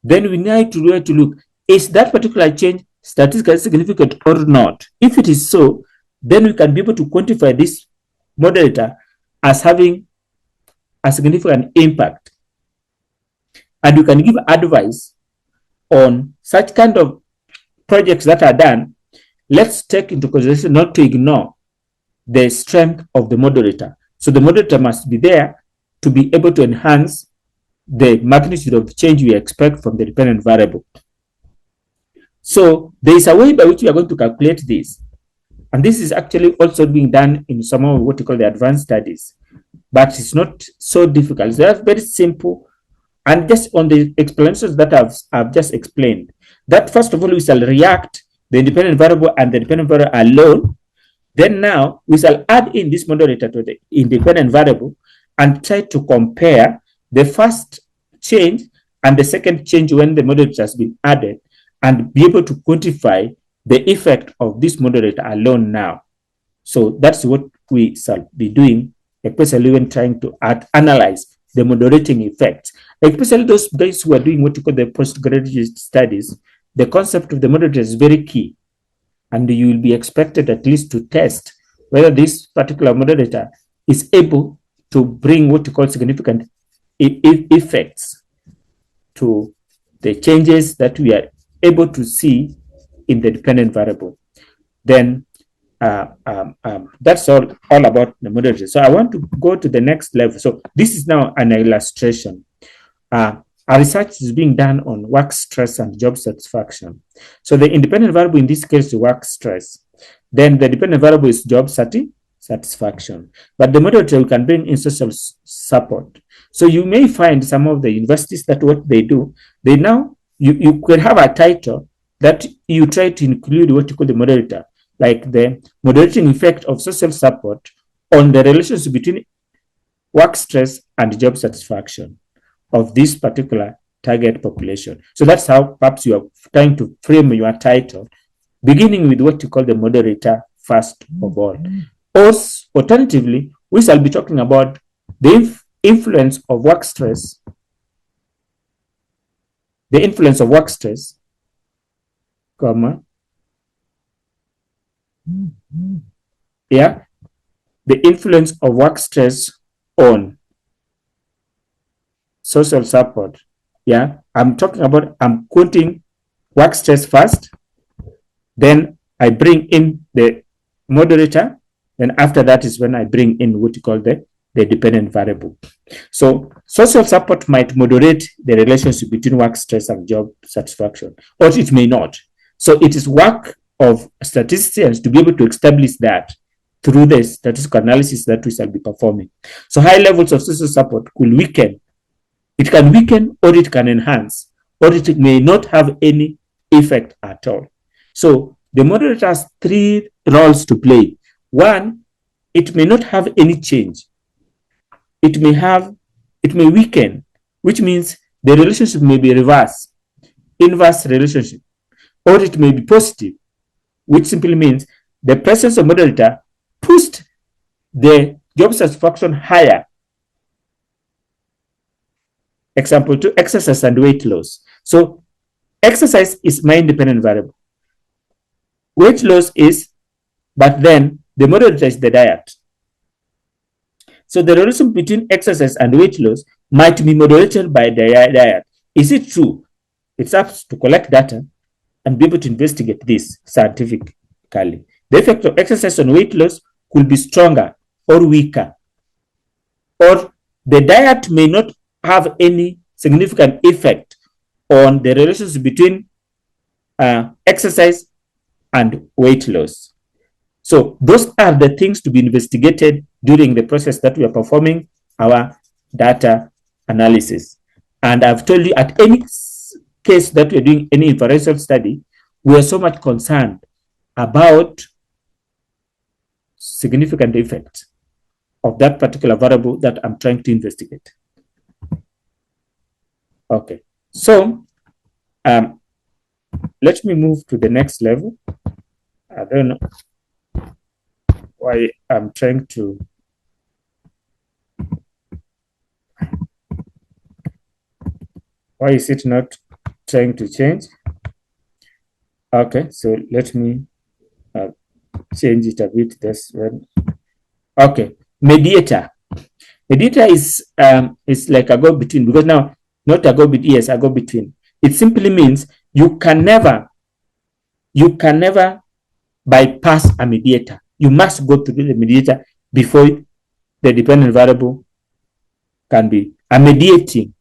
Then we need to look, is that particular change statistically significant or not? If it is so, then we can be able to quantify this moderator as having a significant impact. And you can give advice on such kind of projects that are done. Let's take into consideration not to ignore the strength of the moderator. So the moderator must be there to be able to enhance the magnitude of change we expect from the dependent variable. So there is a way by which we are going to calculate this. And this is actually also being done in some of what we call the advanced studies. But it's not so difficult. So that's very simple. And just on the explanations that I've just explained, that first of all, we shall react the independent variable and the dependent variable alone. Then now we shall add in this moderator to the independent variable and try to compare the first change and the second change when the moderator has been added, and be able to quantify the effect of this moderator alone now. So that's what we shall be doing, especially when trying to analyze the moderating effects. Especially those guys who are doing what you call the postgraduate studies, the concept of the moderator is very key. And you will be expected at least to test whether this particular moderator is able to bring what you call significant effects to the changes that we are able to see in the dependent variable. Then that's all about the moderator. So I want to go to the next level. So this is now an illustration. Our research is being done on work stress and job satisfaction. So the independent variable in this case is work stress. Then the dependent variable is job satisfaction. But the moderator we can bring in social support. So you may find some of the universities that what they do, they now, you could have a title that you try to include what you call the moderator, like the moderating effect of social support on the relationship between work stress and job satisfaction of this particular target population. So that's how perhaps you are trying to frame your title, beginning with what you call the moderator first of all. Or alternatively, we shall be talking about the influence of work stress, comma, yeah, the influence of work stress on social support. Yeah, I'm quoting work stress first, then I bring in the moderator, then after that is when I bring in what you call the dependent variable. So social support might moderate the relationship between work stress and job satisfaction, or it may not. So it is work of statisticians to be able to establish that through the statistical analysis that we shall be performing. So high levels of social support could weaken. It can weaken, or it can enhance, or it may not have any effect at all. So the moderator has three roles to play. One, it may not have any change. It may weaken, which means the relationship may be inverse relationship, or it may be positive, which simply means the presence of moderator pushed the job satisfaction higher. Example 2, exercise and weight loss. So exercise is my independent variable. Weight loss is, but then the moderator is the diet. So the relation between exercise and weight loss might be moderated by the diet. Is it true? It's up to collect data and be able to investigate this scientifically. The effect of exercise on weight loss could be stronger or weaker, or the diet may not have any significant effect on the relationship between exercise and weight loss. So those are the things to be investigated during the process that we are performing our data analysis. And I've told you, at any case that we're doing any inferential study, we are so much concerned about significant effects of that particular variable that I'm trying to investigate. Okay, so let me move to the next level. I don't know why I'm trying to. Why is it not trying to change? Okay, so let me change it a bit. This one. Okay, mediator. Mediator is like a go between, because now not a go between, yes, a go between. It simply means you can never bypass a mediator. You must go through the mediator before the dependent variable can be. A mediating,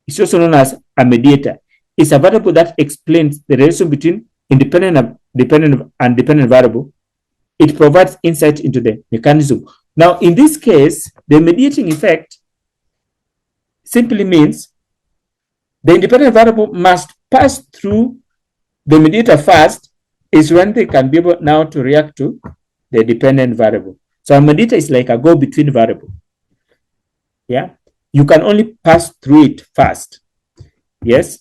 it's also known as a mediator. It's a variable that explains the relation between independent and dependent variable. It provides insight into the mechanism. Now, in this case, the mediating effect simply means the independent variable must pass through the mediator first, is when they can be able now to react to the dependent variable. So a mediator is like a go-between variable. Yeah, you can only pass through it first. Yes.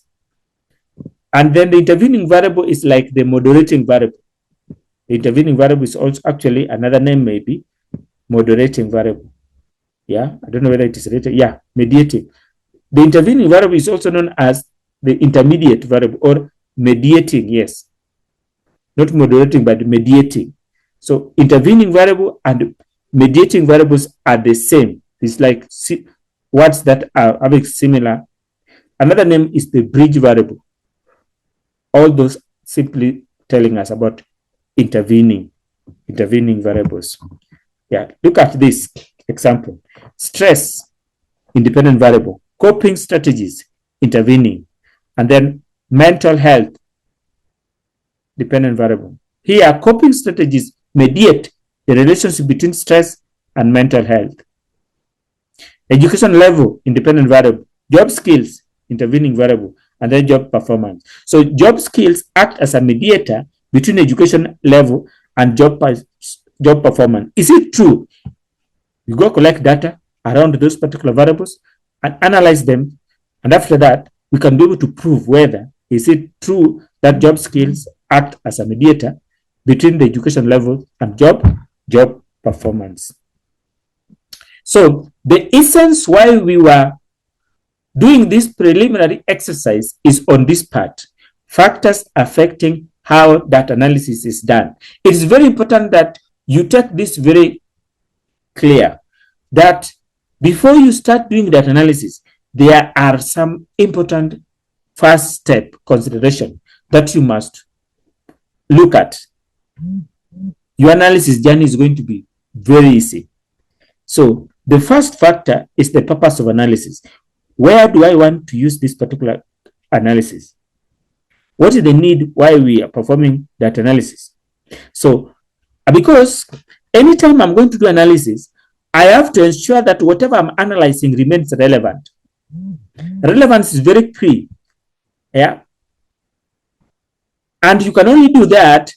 And then the intervening variable is like the moderating variable. The intervening variable is also actually another name, maybe moderating variable. Yeah, I don't know whether it is related. Yeah, mediating. The intervening variable is also known as the intermediate variable or mediating. Yes, not moderating, but mediating. So intervening variable and mediating variables are the same. It's like words that are having similar Another name is the bridge variable. All those simply telling us about intervening variables. Yeah, look at this example. Stress, independent variable. Coping strategies, intervening. And then mental health, dependent variable. Here, coping strategies mediate the relationship between stress and mental health. Education level, independent variable. Job skills, intervening variable. And then job performance. So job skills act as a mediator between education level and job performance. Is it true? You go collect data around those particular variables and analyze them. And after that, we can be able to prove whether is it true that job skills act as a mediator between the education level and job performance. So the essence why we were doing this preliminary exercise is on this part, factors affecting how that analysis is done. It is very important that you take this very clear, that before you start doing that analysis, there are some important first step consideration that you must look at. Your analysis journey is going to be very easy. So the first factor is the purpose of analysis. Where do I want to use this particular analysis? What is the need why we are performing that analysis? So, because anytime I'm going to do analysis, I have to ensure that whatever I'm analyzing remains relevant. Relevance is very key. Yeah. And you can only do that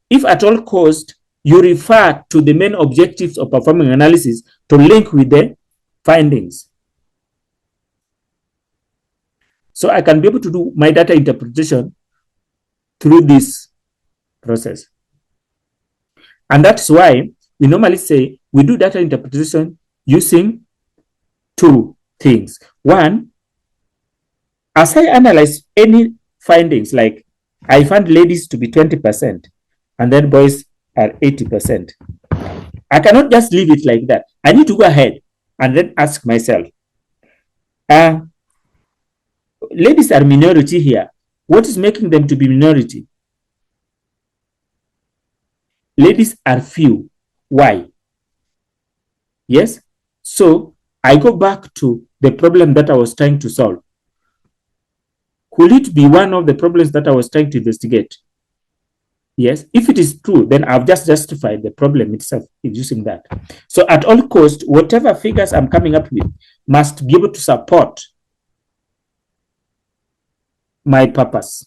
if at all cost you refer to the main objectives of performing analysis to link with the findings. So I can be able to do my data interpretation through this process. And that's why we normally say we do data interpretation using two things. One, as I analyze any findings, like I found ladies to be 20% and then boys are 80%. I cannot just leave it like that. I need to go ahead and then ask myself, ladies are minority here. What is making them to be minority? Ladies are few. Why? Yes. So I go back to the problem that I was trying to solve. Could it be one of the problems that I was trying to investigate? Yes. If it is true, then I've just justified the problem itself using that. So at all costs, whatever figures I'm coming up with must be able to support my purpose.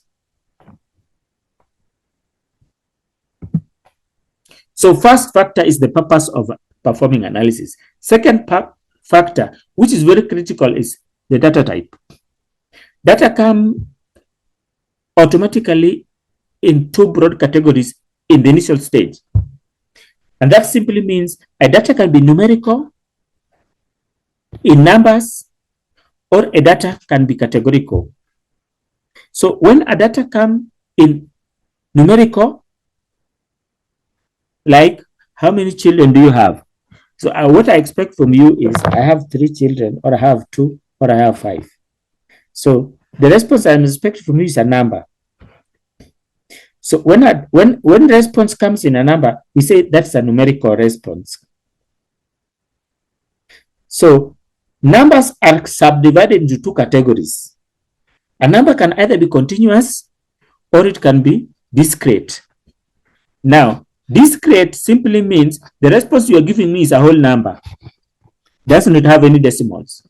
So first factor is the purpose of performing analysis. Second factor, which is very critical, is the data type. Data come automatically in two broad categories in the initial stage. And that simply means a data can be numerical, in numbers, or a data can be categorical. So when a data come in numerical, like how many children do you have? So what I expect from you is I have 3 children, or I have 2, or I have 5. So the response I'm expecting from you is a number. So when response comes in a number, we say that's a numerical response. So numbers are subdivided into 2 categories. A number can either be continuous or it can be discrete. Now, discrete simply means the response you are giving me is a whole number. Does not have any decimals.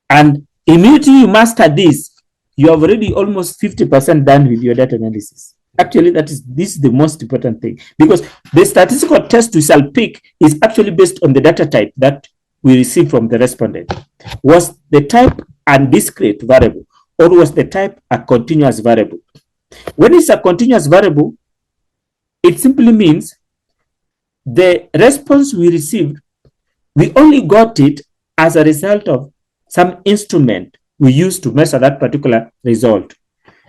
And immediately you master this, you have already almost 50% done with your data analysis. Actually, this is the most important thing, because the statistical test we shall pick is actually based on the data type that we receive from the respondent. Was the type a discrete variable, or was the type a continuous variable? When it's a continuous variable, it simply means the response we received, we only got it as a result of some instrument we use to measure that particular result.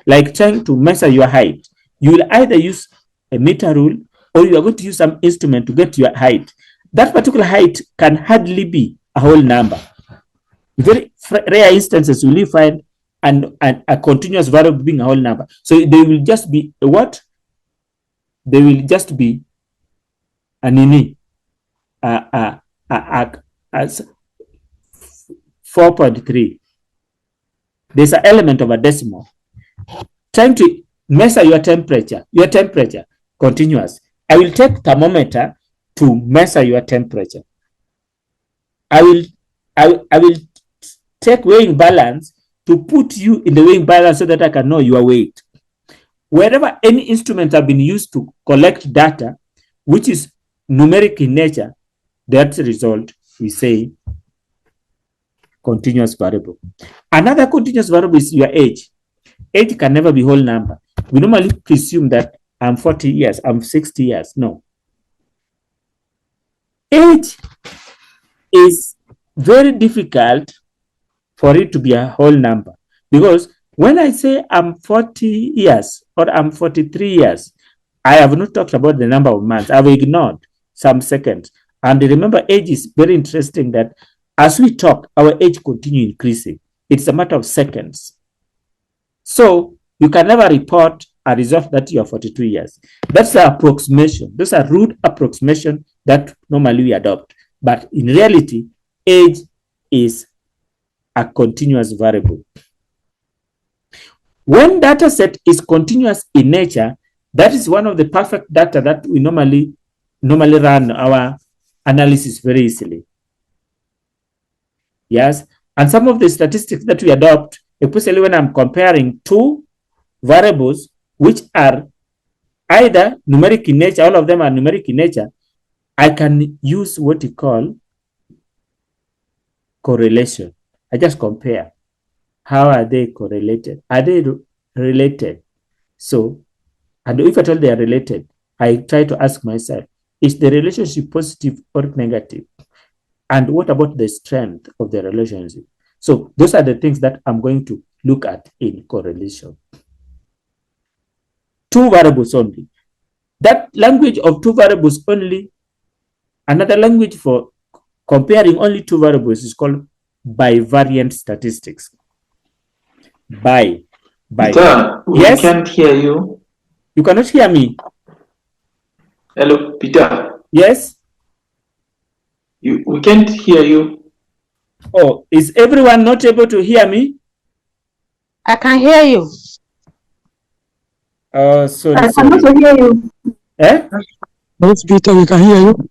Like trying to measure your height, you will either use a meter rule or you are going to use some instrument to get your height. That particular height can hardly be a whole number. Very rare instances will you find a continuous variable being a whole number. So they will just be a what? They will just be a nini, as 4.3. There's an element of a decimal. Trying to measure your temperature, continuous. I will take thermometer to measure your temperature. I will take weighing balance to put you in the weighing balance so that I can know your weight. Wherever any instruments have been used to collect data, which is numeric in nature, that's the result we say continuous variable. Another continuous variable is your age. Age can never be whole number. We normally presume that I'm 40 years, I'm 60 years. No. Age is very difficult for it to be a whole number, because when I say I'm 40 years or I'm 43 years, I have not talked about the number of months. I've ignored some seconds. And remember, age is very interesting that as we talk, our age continues increasing. It's a matter of seconds. So you can never report a result that you are 42 years. That's the approximation. Those are rude approximation that normally we adopt. But in reality, age is a continuous variable. When data set is continuous in nature, that is one of the perfect data that we normally run our analysis very easily. Yes, and some of the statistics that we adopt, especially when I'm comparing two variables which are either numeric in nature, all of them are numeric in nature, I can use what you call correlation. I just compare. How are they correlated? Are they related? So, and if at all they are related, I try to ask myself, is the relationship positive or negative? And what about the strength of the relationship? So those are the things that I'm going to look at in correlation. Two variables only. That language of two variables only, another language for comparing only two variables is called bivariant statistics. Peter, yes? We can't hear you. You cannot hear me? Hello, Peter. Yes? We can't hear you. Oh, is everyone not able to hear me? I can hear you. Sorry. I can also hear you. Eh? Yes, Peter, we can hear you.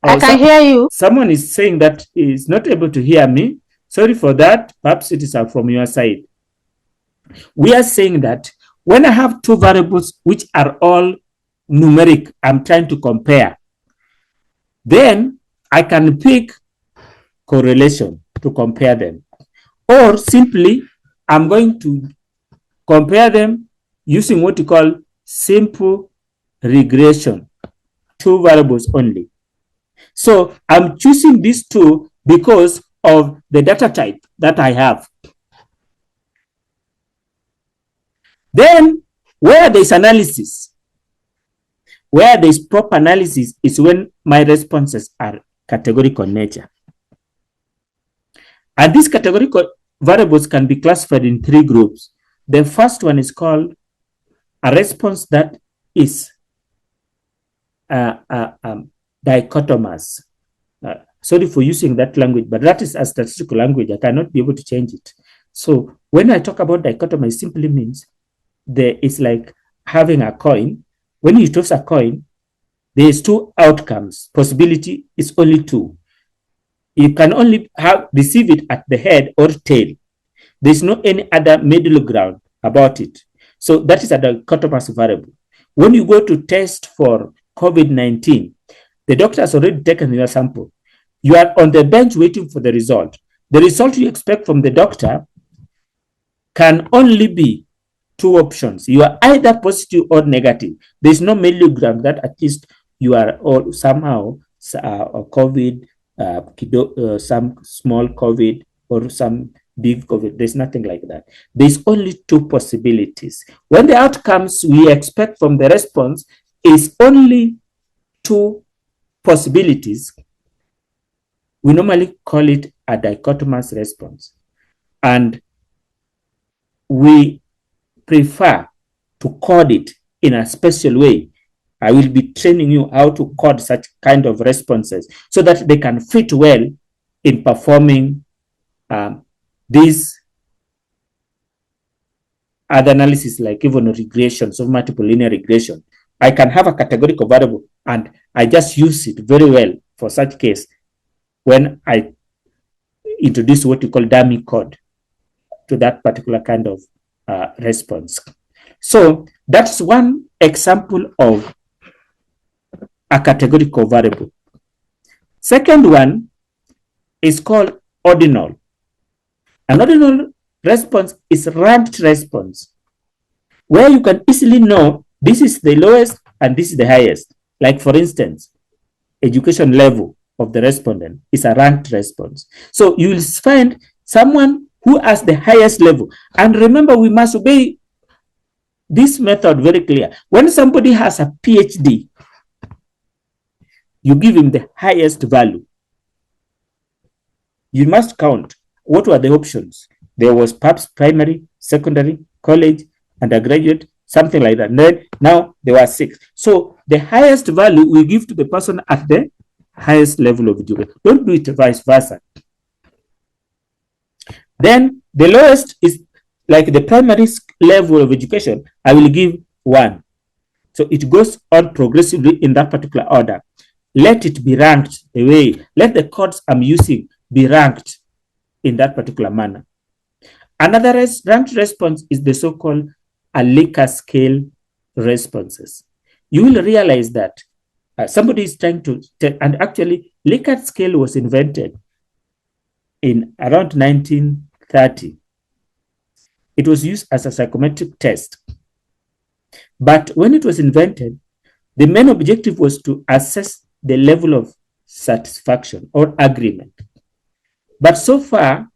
I can hear you. Someone is saying that he is not able to hear me. Sorry for that. Perhaps it is from your side. We are saying that when I have two variables which are all numeric, I'm trying to compare, then I can pick correlation to compare them. Or simply, I'm going to compare them using what you call simple regression, two variables only. So I'm choosing these two because of the data type that I have. Then, where there's analysis, where there's proper analysis is when my responses are categorical in nature. And these categorical variables can be classified in three groups. The first one is called a response that is dichotomous. Sorry for using that language, but that is a statistical language. I cannot be able to change it. So when I talk about dichotomy, it simply means there is like having a coin. When you toss a coin, there is two outcomes. Possibility is only two. You can only receive it at the head or tail. There's no any other middle ground about it. So that is a dichotomous variable. When you go to test for COVID-19, the doctor has already taken your sample. You are on the bench waiting for the result. The result you expect from the doctor can only be two options. You are either positive or negative. There's no middle ground that at least you are all somehow COVID, some small COVID or some big COVID. There's nothing like that. There's only two possibilities. When the outcomes we expect from the response is only two possibilities, we normally call it a dichotomous response. And we prefer to code it in a special way. I will be training you how to code such kind of responses so that they can fit well in performing these other analysis, like even regressions of multiple linear regression. I can have a categorical variable and I just use it very well for such case when I introduce what you call dummy code to that particular kind of response. So that's one example of a categorical variable. Second one is called ordinal. An ordinal response is ranked response, where you can easily know this is the lowest and this is the highest. Like for instance, education level of the respondent is a ranked response. So you will find someone who has the highest level. And remember, we must obey this method very clear. When somebody has a PhD, you give him the highest value. You must count what were the options. There was perhaps primary, secondary, college, undergraduate, something like that. And then now there were 6. So the highest value we give to the person at the highest level of education. Don't do it vice versa. Then the lowest is like the primary level of education. I will give 1. So it goes on progressively in that particular order. Let it be ranked the way, let the codes I'm using be ranked in that particular manner. Another ranked response is the so-called a Likert scale responses. You will realize that somebody is trying to, and actually Likert scale was invented in around 1930. It was used as a psychometric test. But when it was invented, the main objective was to assess the level of satisfaction or agreement. But so far,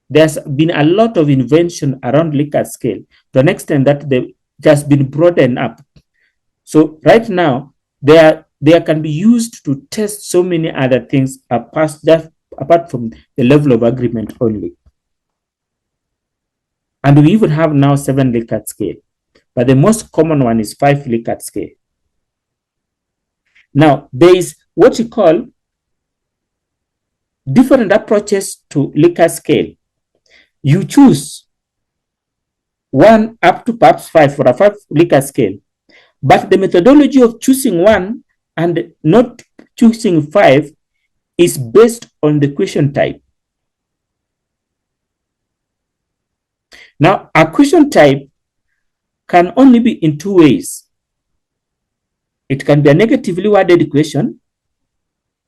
there's been a lot of invention around Likert scale to an extent that they've just been broadened up. So right now, they can be used to test so many other things apart from the level of agreement only. And we even have now 7 Likert scale, but the most common one is 5 Likert scale. Now, there is what you call different approaches to Likert scale. You choose 1 up to perhaps 5 for a 5 Likert scale, but the methodology of choosing 1 and not choosing 5 is based on the question type. Now, a question type can only be in 2 ways. It can be a negatively worded question,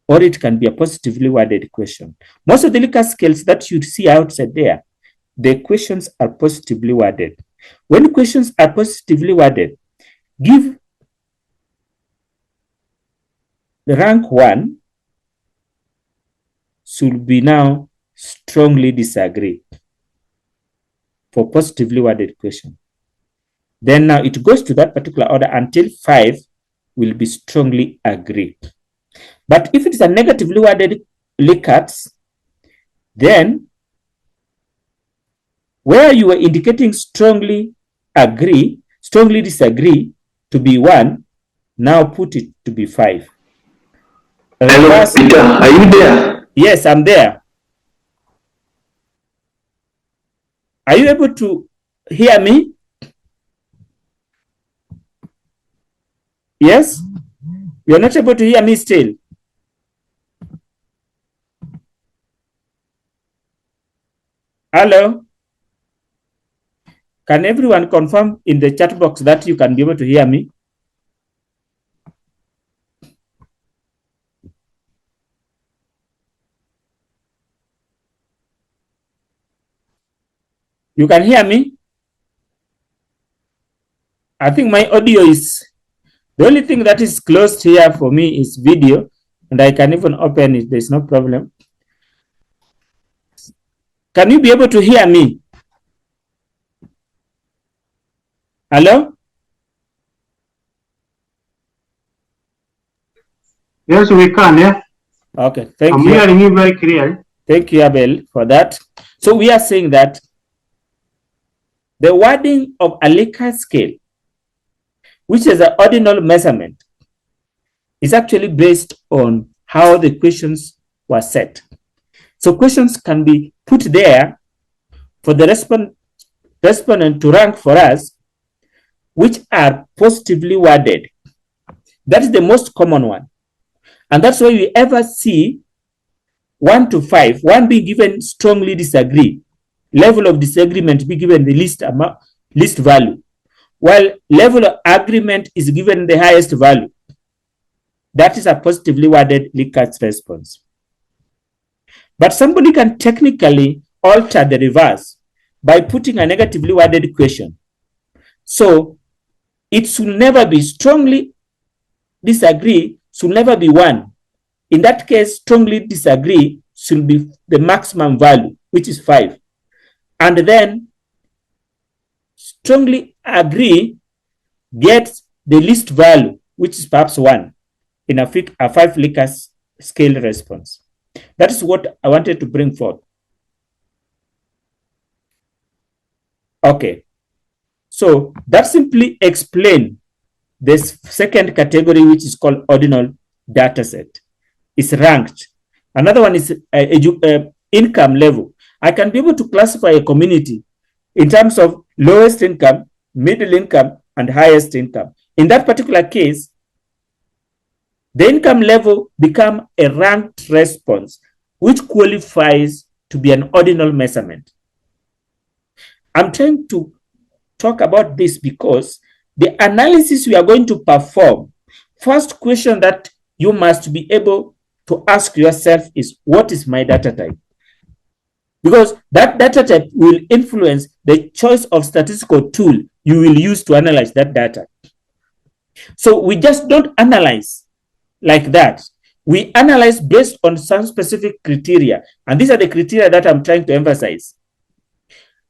or it can be a positively worded question. Most of the Likert scales that you see outside there, the questions are positively worded. When questions are positively worded, give the rank 1 should be now strongly disagree for positively worded question. Then now it goes to that particular order until 5 will be strongly agree. But if it is a negatively worded Likert, then where you are indicating strongly agree, strongly disagree to be 1, now put it to be 5. Hello, Peter, are you there? Yes, I'm there. Are you able to hear me? Yes? You're not able to hear me still? Hello? Can everyone confirm in the chat box that you can be able to hear me? You can hear me? I think my audio is, the only thing that is closed here for me is video, and I can even open it, there's no problem. Can you be able to hear me? Hello? Yes, we can, yeah. Okay, thank I'm you. hearing you very clearly. Thank you, Abel, for that. So we are saying that the wording of a Likert scale, which is an ordinal measurement, is actually based on how the questions were set. So questions can be put there for the respondent to rank for us, which are positively worded. That is the most common one. And that's why we ever see 1 to 5, 1 being given strongly disagree, level of disagreement be given the least value, while level of agreement is given the highest value. That is a positively worded Likert response. But somebody can technically alter the reverse by putting a negatively worded question. So it should never be strongly disagree, should never be 1. In that case, strongly disagree should be the maximum value, which is 5. And then strongly agree gets the least value, which is perhaps 1 in a 5 Likert scale response. That is what I wanted to bring forth. Okay. So that simply explains this second category, which is called ordinal data set. It's ranked. Another one is income level. I can be able to classify a community in terms of lowest income, middle income, and highest income. In that particular case, the income level becomes a ranked response, which qualifies to be an ordinal measurement. I'm trying to talk about this because the analysis we are going to perform, first question that you must be able to ask yourself is, what is my data type? Because that data type will influence the choice of statistical tool you will use to analyze that data. So we just don't analyze like that. We analyze based on some specific criteria. And these are the criteria that I'm trying to emphasize.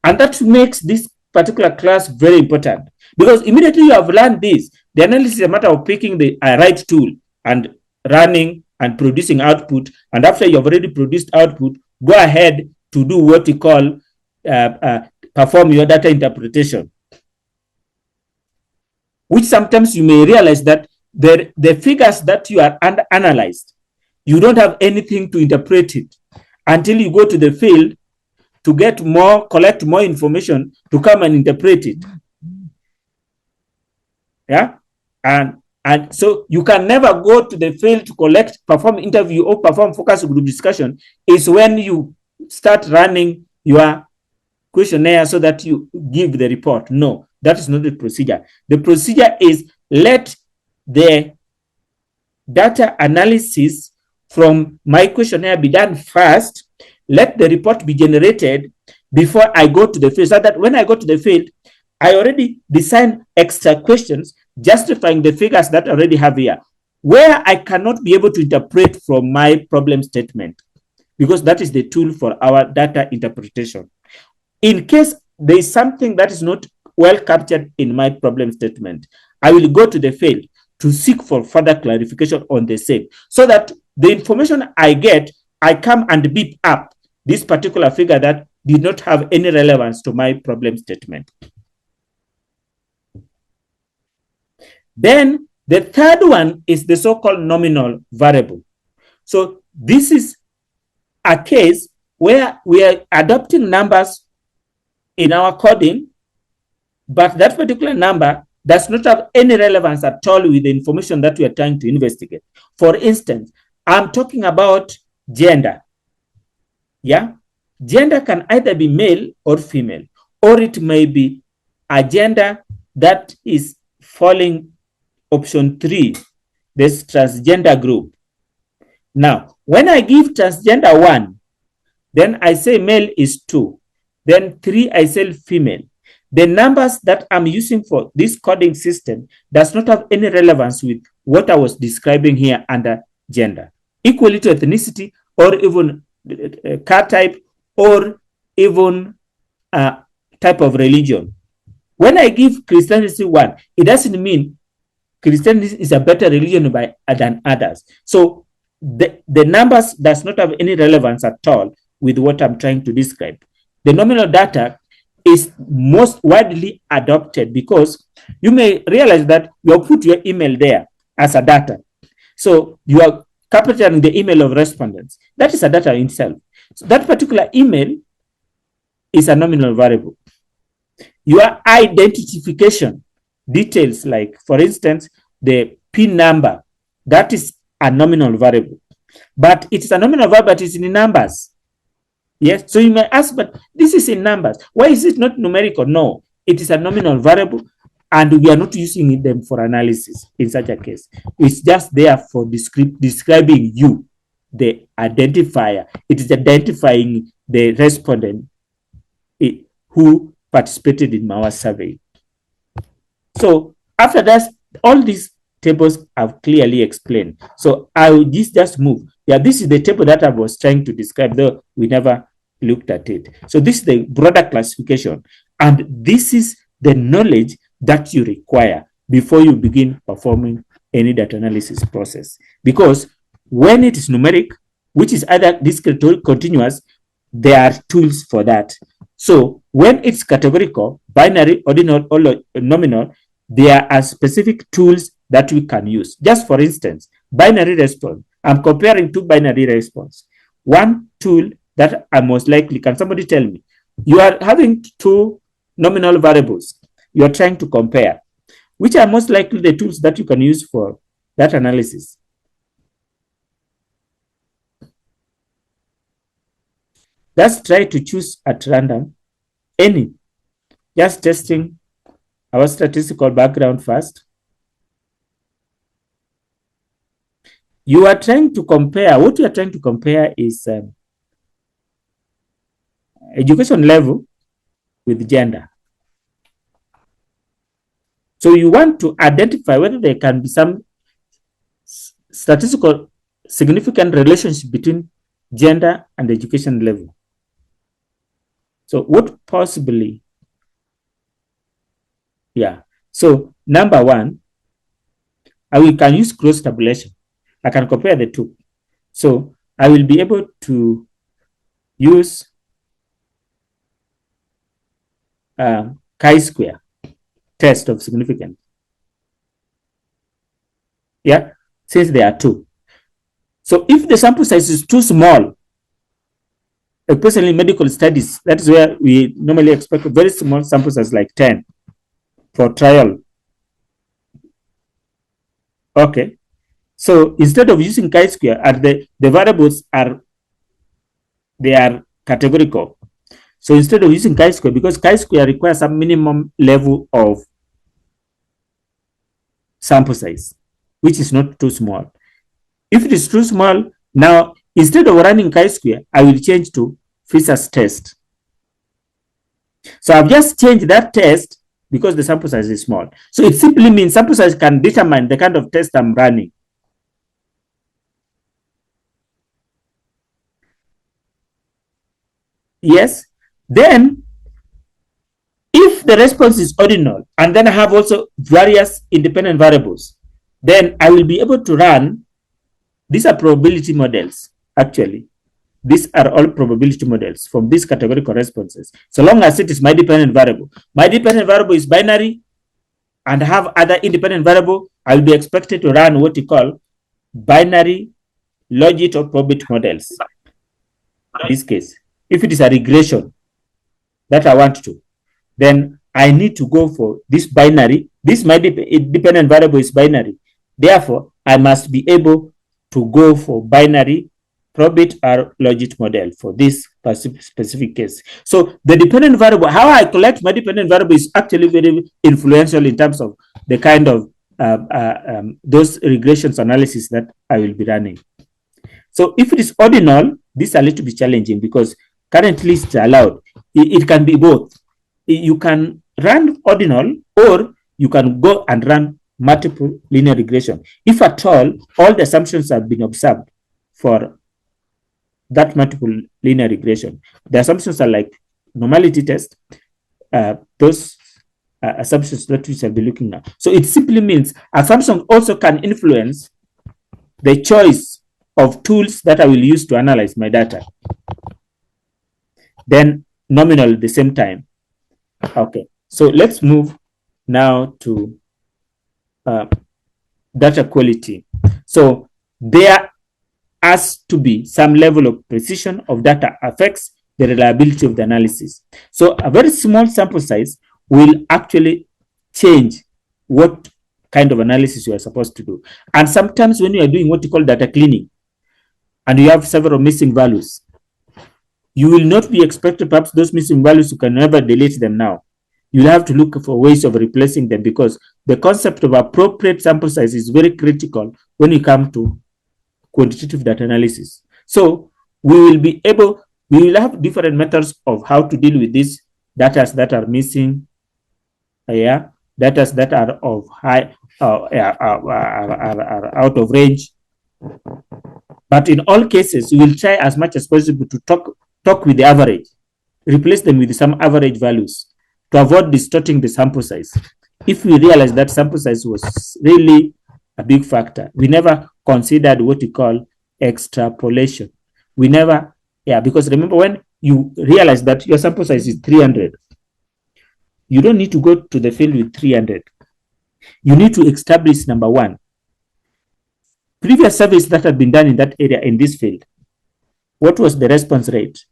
And that makes this particular class very important. Because immediately you have learned this, the analysis is a matter of picking the right tool and running and producing output. And after you have already produced output, go ahead to do what we call perform your data interpretation. Which sometimes you may realize that the figures that you are analyzed, you don't have anything to interpret it until you go to the field to get more, collect more information to come and interpret it. Yeah, and so you can never go to the field to collect, perform interview or perform focus group discussion. Is when you start running your questionnaire so that you give the report. No, that is not the procedure. The procedure is let the data analysis from my questionnaire be done first. Let the report be generated before I go to the field, so that when I go to the field, I already design extra questions justifying the figures that I already have here, where I cannot be able to interpret from my problem statement, because that is the tool for our data interpretation. In case there is something that is not well captured in my problem statement, I will go to the field to seek for further clarification on the same, so that the information I get, I come and beep up this particular figure that did not have any relevance to my problem statement. Then the third one is the so-called nominal variable. So this is a case where we are adopting numbers in our coding, but that particular number does not have any relevance at all with the information that we are trying to investigate. For instance, I'm talking about gender. Yeah, gender can either be male or female, or it may be a gender that is falling option 3, this transgender group. Now, when I give transgender 1, then I say male is 2, then 3 I say female. The numbers that I'm using for this coding system does not have any relevance with what I was describing here under gender, equally to ethnicity or even car type or even type of religion. When I give Christianity 1, it doesn't mean Christianity is a better religion than others. So the numbers does not have any relevance at all with what I'm trying to describe. The nominal data is most widely adopted because you may realize that you have put your email there as a data. So you are capturing the email of respondents. That is a data in itself. So that particular email is a nominal variable. Your identification details, like for instance, the PIN number, that is a nominal variable. But it's a nominal variable, but it's in numbers. Yes, so you may ask, but this is in numbers. Why is it not numerical? No, it is a nominal variable, and we are not using them for analysis in such a case. It's just there for describing you, the identifier. It is identifying the respondent who participated in our survey. So after that, all these tables I've clearly explained. So I will just move. Yeah, this is the table that I was trying to describe, though we never looked at it. So this is the broader classification, and this is the knowledge that you require before you begin performing any data analysis process. Because when it is numeric, which is either discrete or continuous, there are tools for that. So when it's categorical, binary, ordinal, or nominal, there are specific tools that we can use. Just for instance, binary response. I'm comparing two binary response. One tool that I most likely, can somebody tell me? You are having two nominal variables. You are trying to compare. Which are most likely the tools that you can use for that analysis? Let's try to choose at random any. Just testing our statistical background first. You are trying to compare, what you are trying to compare is education level with gender. So you want to identify whether there can be some statistical significant relationship between gender and education level. So what possibly, yeah. So number one, we can use cross tabulation. I can compare the two. So I will be able to use chi-square test of significance. Yeah, since there are two. So if the sample size is too small, especially in medical studies, that is where we normally expect a very small sample size like 10 for trial. Okay. So instead of using chi-square, and the variables are categorical. So instead of using chi-square, because chi-square requires some minimum level of sample size, which is not too small. If it is too small, now instead of running chi-square, I will change to Fisher's test. So I've just changed that test because the sample size is small. So it simply means sample size can determine the kind of test I'm running. Yes. Then, if the response is ordinal, and then I have also various independent variables, then I will be able to run, these are probability models, actually. These are all probability models from these categorical responses. So long as it is my dependent variable. My dependent variable is binary and have other independent variable, I will be expected to run what you call binary logit or probability models. In this case, if it is a regression that I want to, then I need to go for this binary. This my dependent variable is binary. Therefore, I must be able to go for binary probit or logit model for this specific case. So the dependent variable, how I collect my dependent variable is actually very influential in terms of the kind of those regressions analysis that I will be running. So if it is ordinal, this is a little bit challenging because currently it's allowed. It can be both. You can run ordinal, or you can go and run multiple linear regression. If at all the assumptions have been observed for that multiple linear regression. The assumptions are like normality test, those assumptions that we shall be looking at. So it simply means assumptions also can influence the choice of tools that I will use to analyze my data. then nominal at the same time. Okay, so let's move now to data quality. So there has to be some level of precision of data affects the reliability of the analysis. So a very small sample size will actually change what kind of analysis you are supposed to do. And sometimes when you are doing what you call data cleaning and you have several missing values, you will not be expected, perhaps those missing values, you can never delete them now. You'll have to look for ways of replacing them, because the concept of appropriate sample size is very critical when you come to quantitative data analysis. So we will have different methods of how to deal with these data that are missing, data that are of high, are out of range. But in all cases, we will try as much as possible to talk with the average, replace them with some average values to avoid distorting the sample size. If we realize that sample size was really a big factor, we never considered what we call extrapolation. We never, because remember, when you realize that your sample size is 300, you don't need to go to the field with 300. You need to establish, number one, previous surveys that had been done in that area in this field. What was the response rate?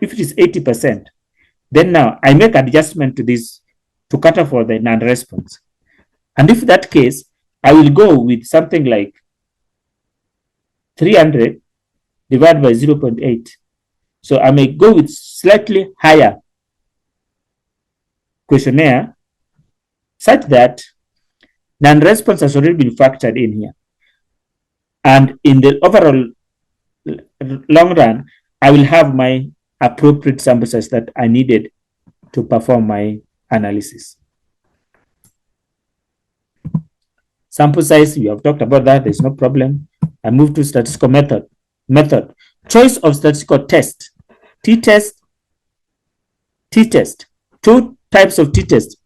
If it is 80%, then now I make adjustment to this to cater for the non-response. And if that case, I will go with something like 300 divided by 0.8. So I may go with slightly higher questionnaire such that non-response has already been factored in here. And in the overall long run, I will have my appropriate sample size that I needed to perform my analysis. Sample size, you have talked about that, there's no problem. I move to statistical method. Choice of statistical test. T-test, t-test. Two types of t-test.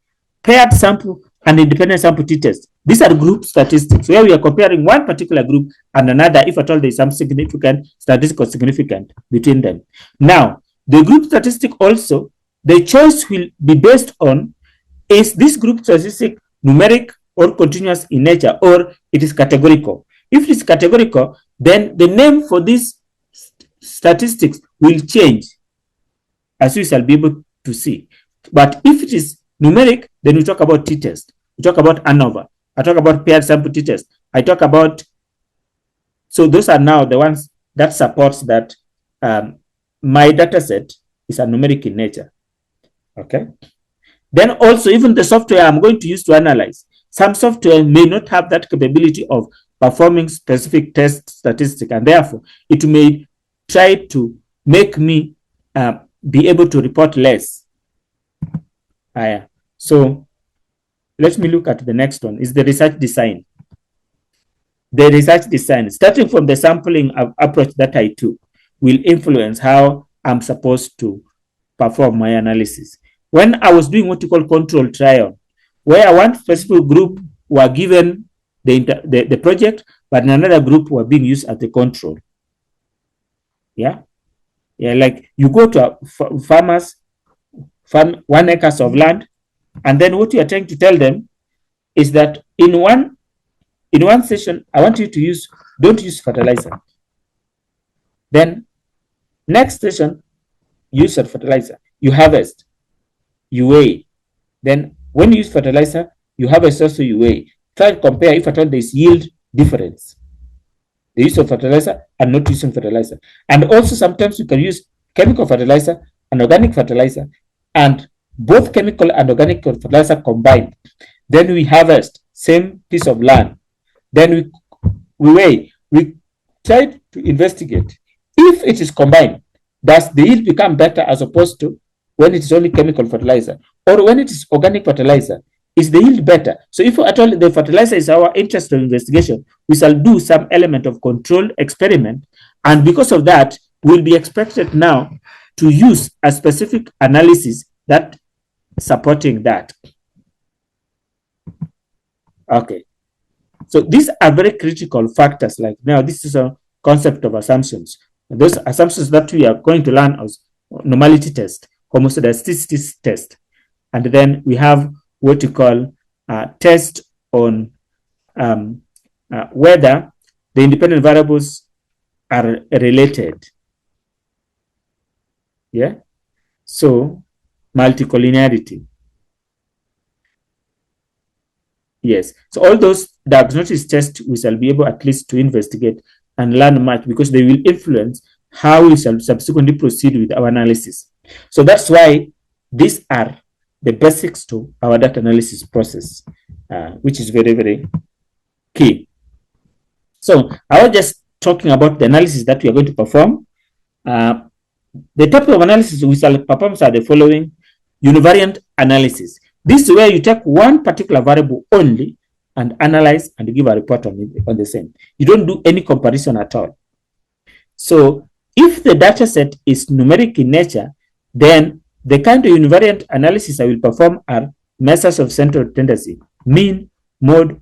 Paired sample and independent sample t-test. These are group statistics where we are comparing one particular group and another, if at all there is some significant statistical significant between them. Now, the group statistic also, the choice will be based on, is this group statistic numeric or continuous in nature, or it is categorical. If it is categorical, then the name for these statistics will change, as we shall be able to see. But if it is numeric, then we talk about t-test. We talk about ANOVA. I talk about paired sample t-test. I talk about, so those are now the ones that supports that my data set is a numeric in nature. Okay. Then also, even the software I'm going to use to analyze, some software may not have that capability of performing specific test statistic, and therefore it may try to make me be able to report less. So let me look at the next one, is the research design. The research design, starting from the sampling approach that I took, will influence how I'm supposed to perform my analysis. When I was doing what you call control trial, where one specific group were given the project, but another group were being used as the control. Like you go to farmers, farm 1 acre of land, and then what you are trying to tell them is that in one session, I want you to don't use fertilizer. Then next session, use a fertilizer. You harvest, you weigh. Then when you use fertilizer, you harvest also, you weigh. Try to compare if at all there is yield difference. The use of fertilizer and not using fertilizer. And also sometimes you can use chemical fertilizer and organic fertilizer, and both chemical and organic fertilizer combined. Then we harvest, same piece of land. Then we weigh. We try to investigate. If it is combined, does the yield become better as opposed to when it is only chemical fertilizer? Or when it is organic fertilizer, is the yield better? So if at all the fertilizer is our interest of investigation, we shall do some element of controlled experiment. And because of that, we'll be expected now to use a specific analysis that supporting that. Okay. So these are very critical factors. Like now, this is a concept of assumptions. Those assumptions that we are going to learn normality test, homoscedasticity test. And then we have what you call test on whether the independent variables are related. Yeah. So multicollinearity. Yes. So all those diagnosis tests we shall be able at least to investigate and learn much, because they will influence how we shall subsequently proceed with our analysis. So that's why these are the basics to our data analysis process, which is very, very key. So I was just talking about the analysis that we are going to perform. The type of analysis we shall perform are the following: univariate analysis. This is where you take one particular variable only and analyze and give a report on the same. You don't do any comparison at all. So if the data set is numeric in nature, then the kind of univariate analysis I will perform are measures of central tendency, mean, mode,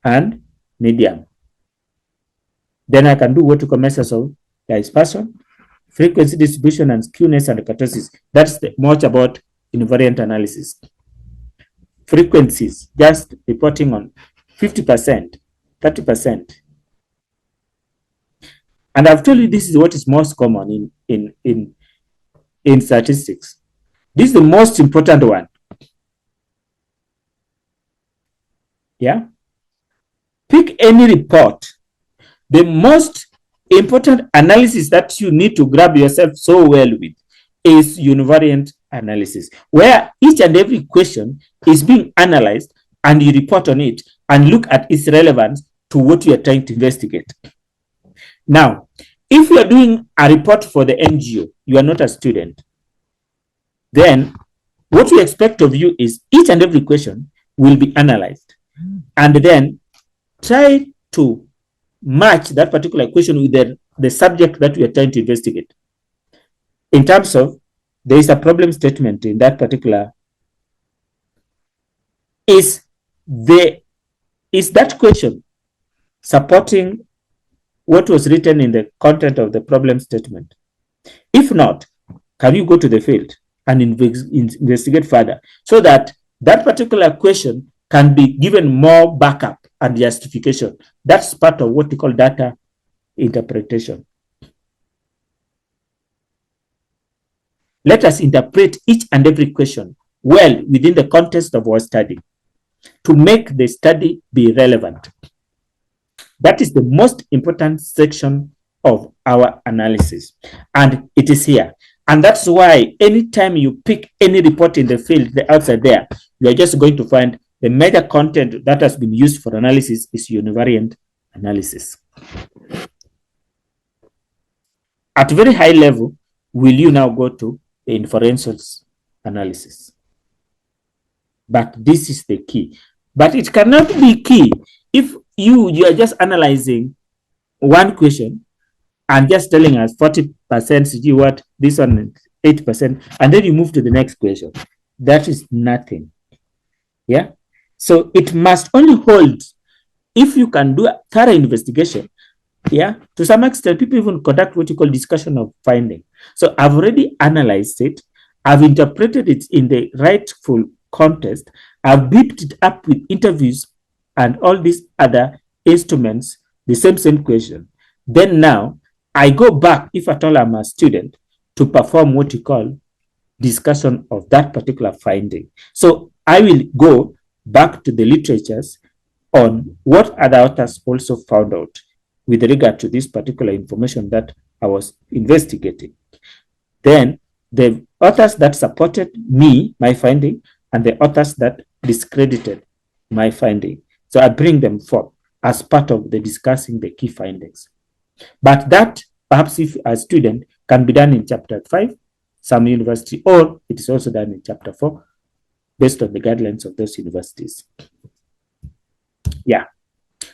and median. Then I can do what we call measures of dispersion, frequency distribution, and skewness and kurtosis. That's much about univariate analysis. Frequencies, just reporting on 50%, 30%. And I've told you this is what is most common in statistics. This is the most important one. Yeah. Pick any report. The most important analysis that you need to grab yourself so well with is univariate analysis, where each and every question is being analyzed and you report on it and look at its relevance to what you are trying to investigate. Now, if you are doing a report for the NGO, you are not a student, then what we expect of you is each and every question will be analyzed and then try to match that particular question with the subject that we are trying to investigate. In terms of, there is a problem statement in that particular. Is that question supporting what was written in the content of the problem statement? If not, can you go to the field and investigate further so that that particular question can be given more backup and justification? That's part of what we call data interpretation. Let us interpret each and every question well within the context of our study to make the study be relevant. That is the most important section of our analysis, and it is here. And that's why anytime you pick any report in the field, the outside there, you are just going to find the major content that has been used for analysis is univariate analysis. At very high level, will you now go to the inferential analysis? But this is the key. But it cannot be key if you are just analyzing one question and just telling us 40%, you what, this one 8%, and then you move to the next question. That is nothing. Yeah. So it must only hold if you can do a thorough investigation. Yeah. To some extent, people even conduct what you call discussion of finding. So I've already analyzed it. I've interpreted it in the rightful context. I've beefed it up with interviews and all these other instruments, the same question. Then now I go back, if at all I'm a student, to perform what you call discussion of that particular finding. So I will go back to the literatures on what other authors also found out with regard to this particular information that I was investigating. Then the authors that supported me, my finding, and the authors that discredited my finding. So I bring them forth as part of the discussing the key findings. But that, perhaps if a student, can be done in chapter 5, some university, or it is also done in chapter 4, based on the guidelines of those universities. Yeah.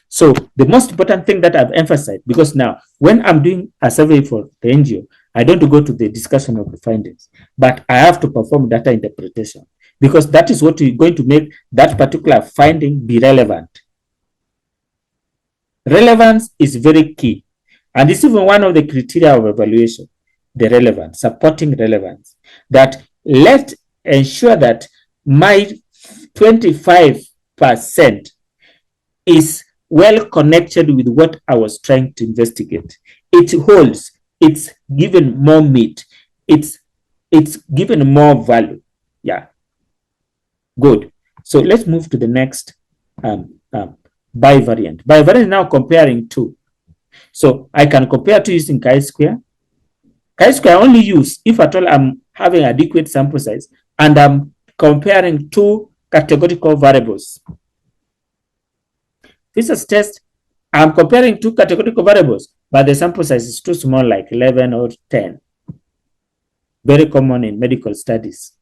So the most important thing that I've emphasized, because now when I'm doing a survey for the NGO, I don't go to the discussion of the findings, but I have to perform data interpretation, because that is what is going to make that particular finding be relevant. Relevance is very key, and it's even one of the criteria of evaluation. the relevance, supporting relevance, that let's ensure that my 25% is well connected with what I was trying to investigate. It holds, it's given more meat, it's given more value. Yeah, good. So let's move to the next bivariant. Bivariant is now comparing two. So I can compare two using chi-square. Chi-square I only use if at all I'm having adequate sample size and I'm comparing two categorical variables. This is test. I'm comparing two categorical variables, but the sample size is too small, like 11 or 10. Very common in medical studies.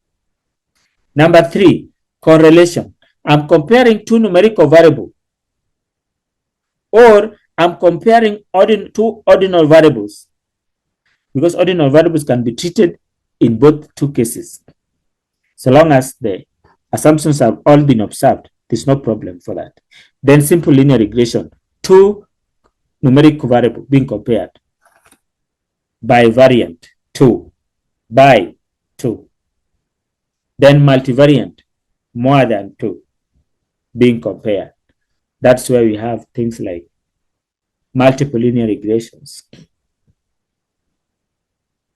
Number 3, correlation. I'm comparing two numerical variables, or I'm comparing two ordinal variables, because ordinal variables can be treated in both two cases. So long as the assumptions have all been observed, there's no problem for that. Then simple linear regression, two numerical variables being compared. Bivariant, 2, by 2. Then multivariant, more than 2 being compared. That's where we have things like multiple linear regressions.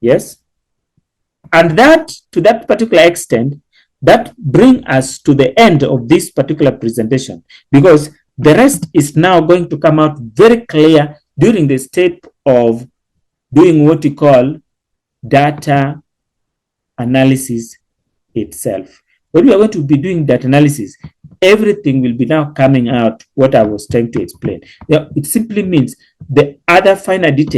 Yes? And that, to that particular extent, that brings us to the end of this particular presentation, because the rest is now going to come out very clear during the step of doing what we call data analysis itself. When we are going to be doing data analysis, everything will be now coming out what I was trying to explain. It simply means the other finer details